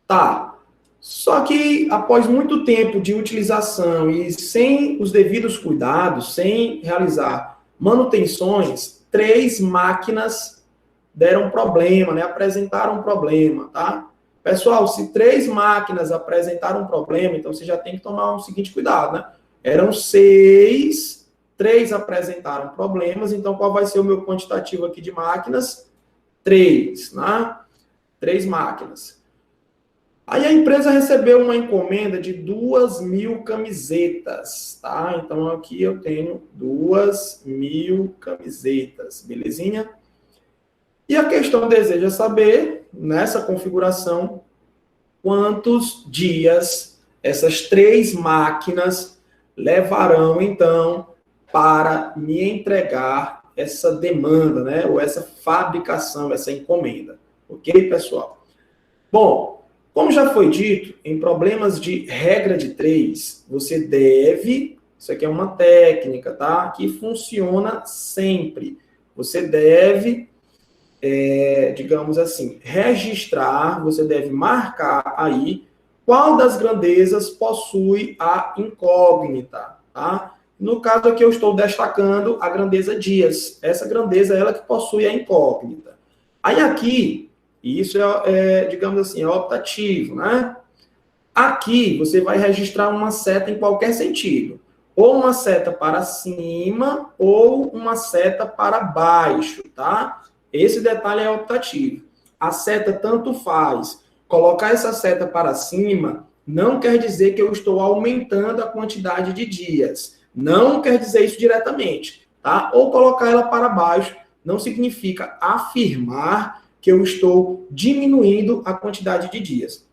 Tá. Só que após muito tempo de utilização e sem os devidos cuidados, sem realizar manutenções, 3 máquinas deram problema, né? Apresentaram problema, tá? Pessoal, se 3 máquinas apresentaram problema, então você já tem que tomar um seguinte cuidado, né? Eram 6, 3 apresentaram problemas, então qual vai ser o meu quantitativo aqui de máquinas? 3, né? 3 máquinas. Aí a empresa recebeu uma encomenda de 2.000 camisetas, tá? Então aqui eu tenho 2.000 camisetas, belezinha? E a questão deseja saber, nessa configuração, quantos dias essas 3 máquinas levarão, então, para me entregar essa demanda, né? Ou essa fabricação, essa encomenda. Ok, pessoal? Bom, como já foi dito, em problemas de regra de 3, você deve, isso aqui é uma técnica, tá? Que funciona sempre. Você deve, digamos assim, registrar, você deve marcar aí qual das grandezas possui a incógnita, tá? No caso aqui eu estou destacando a grandeza dias. Essa grandeza é ela que possui a incógnita. Aí aqui, isso digamos assim, é optativo, né? Aqui você vai registrar uma seta em qualquer sentido. Ou uma seta para cima, ou uma seta para baixo, tá? Esse detalhe é optativo. A seta tanto faz. Colocar essa seta para cima não quer dizer que eu estou aumentando a quantidade de dias. Não quer dizer isso diretamente, tá? Ou colocar ela para baixo não significa afirmar que eu estou diminuindo a quantidade de dias.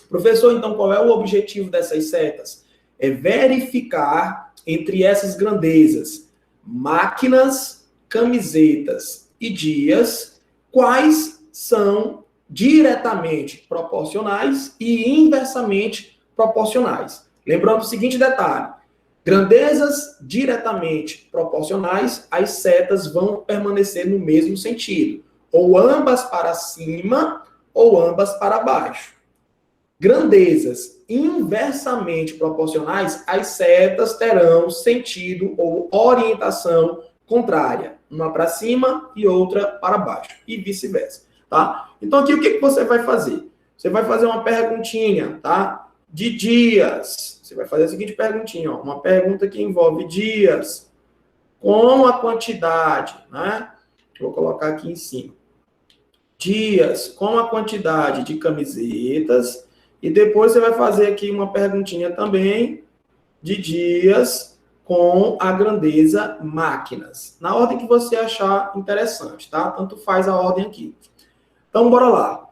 Professor, então qual é o objetivo dessas setas? É verificar entre essas grandezas, máquinas, camisetas e dias, quais são diretamente proporcionais e inversamente proporcionais. Lembrando o seguinte detalhe: grandezas diretamente proporcionais, as setas vão permanecer no mesmo sentido, ou ambas para cima ou ambas para baixo. Grandezas inversamente proporcionais, as setas terão sentido ou orientação contrária, uma para cima e outra para baixo, e vice-versa, tá? Então aqui o que você vai fazer? Você vai fazer uma perguntinha, tá? De dias. Você vai fazer a seguinte perguntinha, ó, uma pergunta que envolve dias com a quantidade, né? Vou colocar aqui em cima. Dias com a quantidade de camisetas. E depois você vai fazer aqui uma perguntinha também de dias com a grandeza máquinas. Na ordem que você achar interessante, tá? Tanto faz a ordem aqui. Então, bora lá.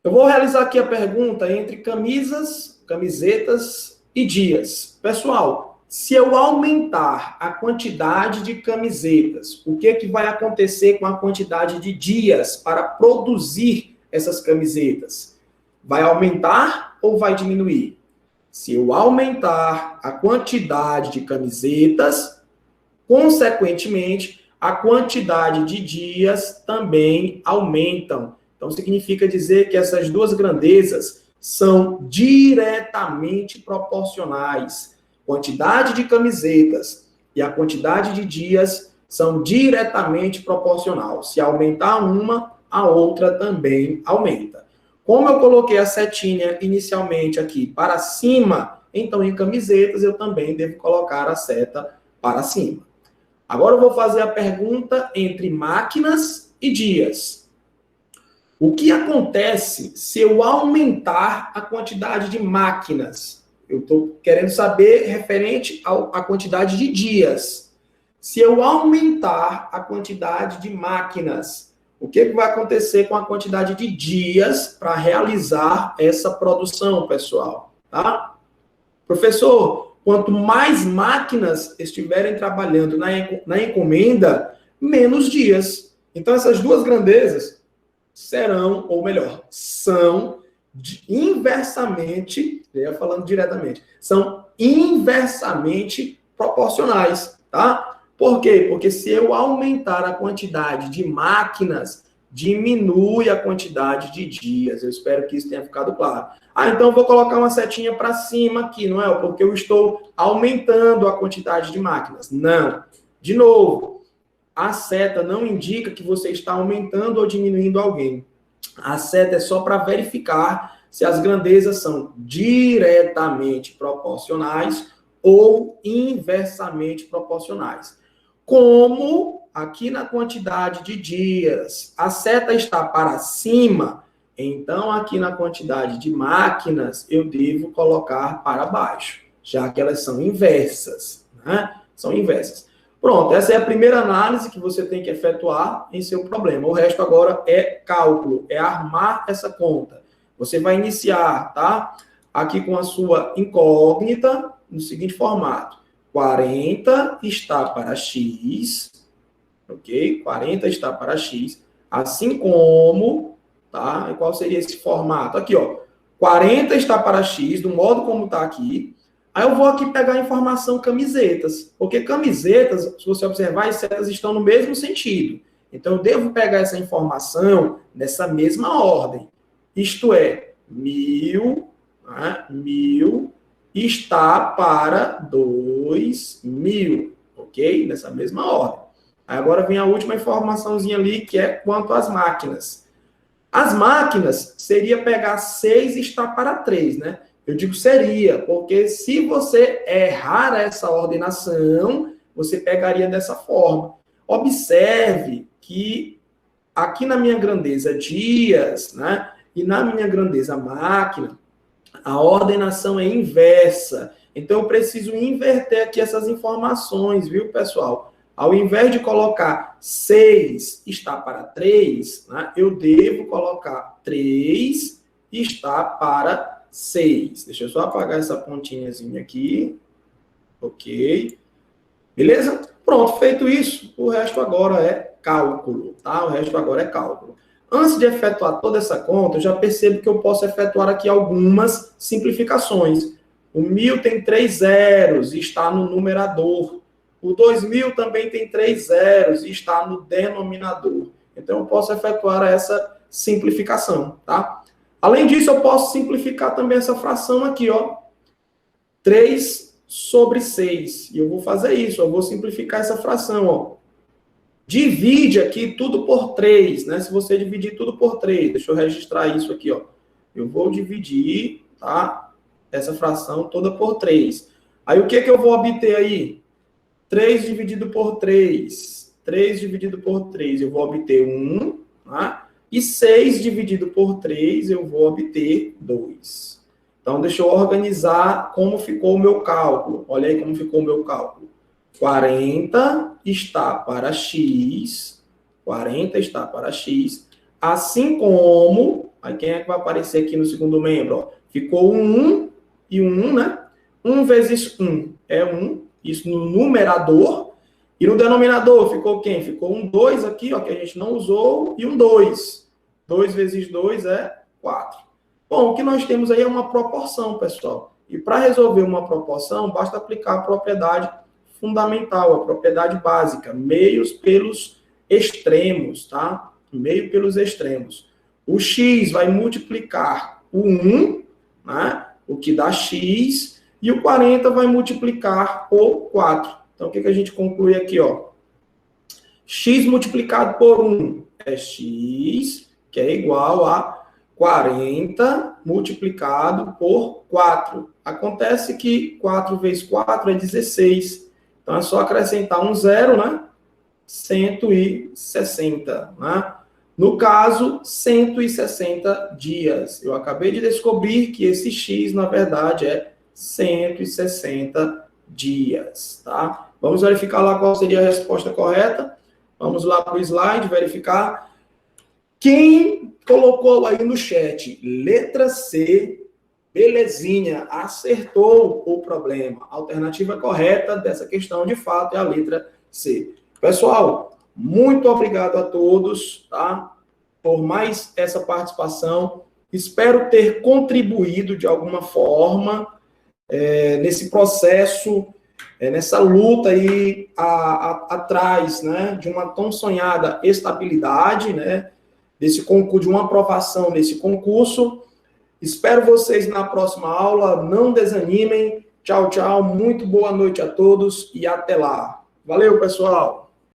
Eu vou realizar aqui a pergunta entre camisas, camisetas e dias. Pessoal, se eu aumentar a quantidade de camisetas, o que vai acontecer com a quantidade de dias para produzir essas camisetas? Vai aumentar ou vai diminuir? Se eu aumentar a quantidade de camisetas, consequentemente, a quantidade de dias também aumentam. Então, significa dizer que essas duas grandezas são diretamente proporcionais. Quantidade de camisetas e a quantidade de dias são diretamente proporcional. Se aumentar uma, a outra também aumenta. Como eu coloquei a setinha inicialmente aqui para cima, então em camisetas eu também devo colocar a seta para cima. Agora eu vou fazer a pergunta entre máquinas e dias. O que acontece se eu aumentar a quantidade de máquinas? Eu estou querendo saber referente à quantidade de dias. Se eu aumentar a quantidade de máquinas, o que vai acontecer com a quantidade de dias para realizar essa produção, pessoal? Tá? Professor, quanto mais máquinas estiverem trabalhando na encomenda, menos dias. Então, essas duas grandezas serão, ou melhor, são inversamente, eu ia falando diretamente, são inversamente proporcionais, tá? Por quê? Porque se eu aumentar a quantidade de máquinas, diminui a quantidade de dias. Eu espero que isso tenha ficado claro. Então eu vou colocar uma setinha para cima aqui, não é? Porque eu estou aumentando a quantidade de máquinas. Não. De novo, a seta não indica que você está aumentando ou diminuindo alguém. A seta é só para verificar se as grandezas são diretamente proporcionais ou inversamente proporcionais. Como aqui na quantidade de dias a seta está para cima, então aqui na quantidade de máquinas eu devo colocar para baixo, já que elas são inversas, né? São inversas. Pronto, essa é a primeira análise que você tem que efetuar em seu problema. O resto agora é cálculo, é armar essa conta. Você vai iniciar, tá? Aqui com a sua incógnita no seguinte formato. 40 está para x, ok? 40 está para x, assim como, tá? E qual seria esse formato? Aqui, ó. 40 está para x, do modo como está aqui. Aí eu vou aqui pegar a informação camisetas, porque camisetas, se você observar, as setas estão no mesmo sentido. Então, eu devo pegar essa informação nessa mesma ordem. Isto é, 1000, né? 1000 está para 2000, ok? Nessa mesma ordem. Aí agora vem a última informaçãozinha ali, que é quanto às máquinas. As máquinas seria pegar 6 está para 3, né? Eu digo seria, porque se você errar essa ordenação, você pegaria dessa forma. Observe que aqui na minha grandeza dias, né? E na minha grandeza máquina, a ordenação é inversa. Então, eu preciso inverter aqui essas informações, viu, pessoal? Ao invés de colocar 6 está para 3, né, eu devo colocar 3 está para 6. Deixa eu só apagar essa pontinhazinha aqui. Ok. Beleza? Pronto, feito isso, o resto agora é cálculo, tá? O resto agora é cálculo. Antes de efetuar toda essa conta, eu já percebo que eu posso efetuar aqui algumas simplificações. O 1000 tem 3 zeros e está no numerador. O 2000 também tem 3 zeros e está no denominador. Então, eu posso efetuar essa simplificação, tá? Além disso, eu posso simplificar também essa fração aqui, ó. 3 sobre 6. E eu vou fazer isso, eu vou simplificar essa fração, ó. Divide aqui tudo por 3, né? Se você dividir tudo por 3, deixa eu registrar isso aqui, ó. Eu vou dividir, tá? Essa fração toda por 3. Aí, o que que eu vou obter aí? 3 dividido por 3. 3 dividido por 3, eu vou obter 1, tá? E 6 dividido por 3, eu vou obter 2. Então, deixa eu organizar como ficou o meu cálculo. Olha aí como ficou o meu cálculo. 40 está para x. 40 está para x. Assim como... Aí quem é que vai aparecer aqui no segundo membro? Ó, ficou um 1 e um 1, né? 1 vezes 1 é 1. Isso no numerador. E no denominador ficou quem? Ficou um 2 aqui, ó, que a gente não usou, e um 2. 2 vezes 2 é 4. Bom, o que nós temos aí é uma proporção, pessoal. E para resolver uma proporção, basta aplicar a propriedade fundamental, a propriedade básica, meios pelos extremos, tá? Meio pelos extremos. O x vai multiplicar o 1, né? O que dá x, e o 40 vai multiplicar o 4. Então, o que a gente conclui aqui, ó? X multiplicado por 1 é x, que é igual a 40 multiplicado por 4. Acontece que 4 vezes 4 é 16. Então, é só acrescentar um zero, né? 160, né? No caso, 160 dias. Eu acabei de descobrir que esse x, na verdade, é 160 dias, tá? Vamos verificar lá qual seria a resposta correta. Vamos lá para o slide, verificar. Quem colocou aí no chat, letra C, belezinha, acertou o problema. A alternativa correta dessa questão, de fato, é a letra C. Pessoal, muito obrigado a todos, tá? Por mais essa participação. Espero ter contribuído de alguma forma nesse processo nessa luta aí atrás, né, de uma tão sonhada estabilidade, né, desse concurso, de uma aprovação nesse concurso. Espero vocês na próxima aula, não desanimem. Tchau, tchau, muito boa noite a todos e até lá. Valeu, pessoal!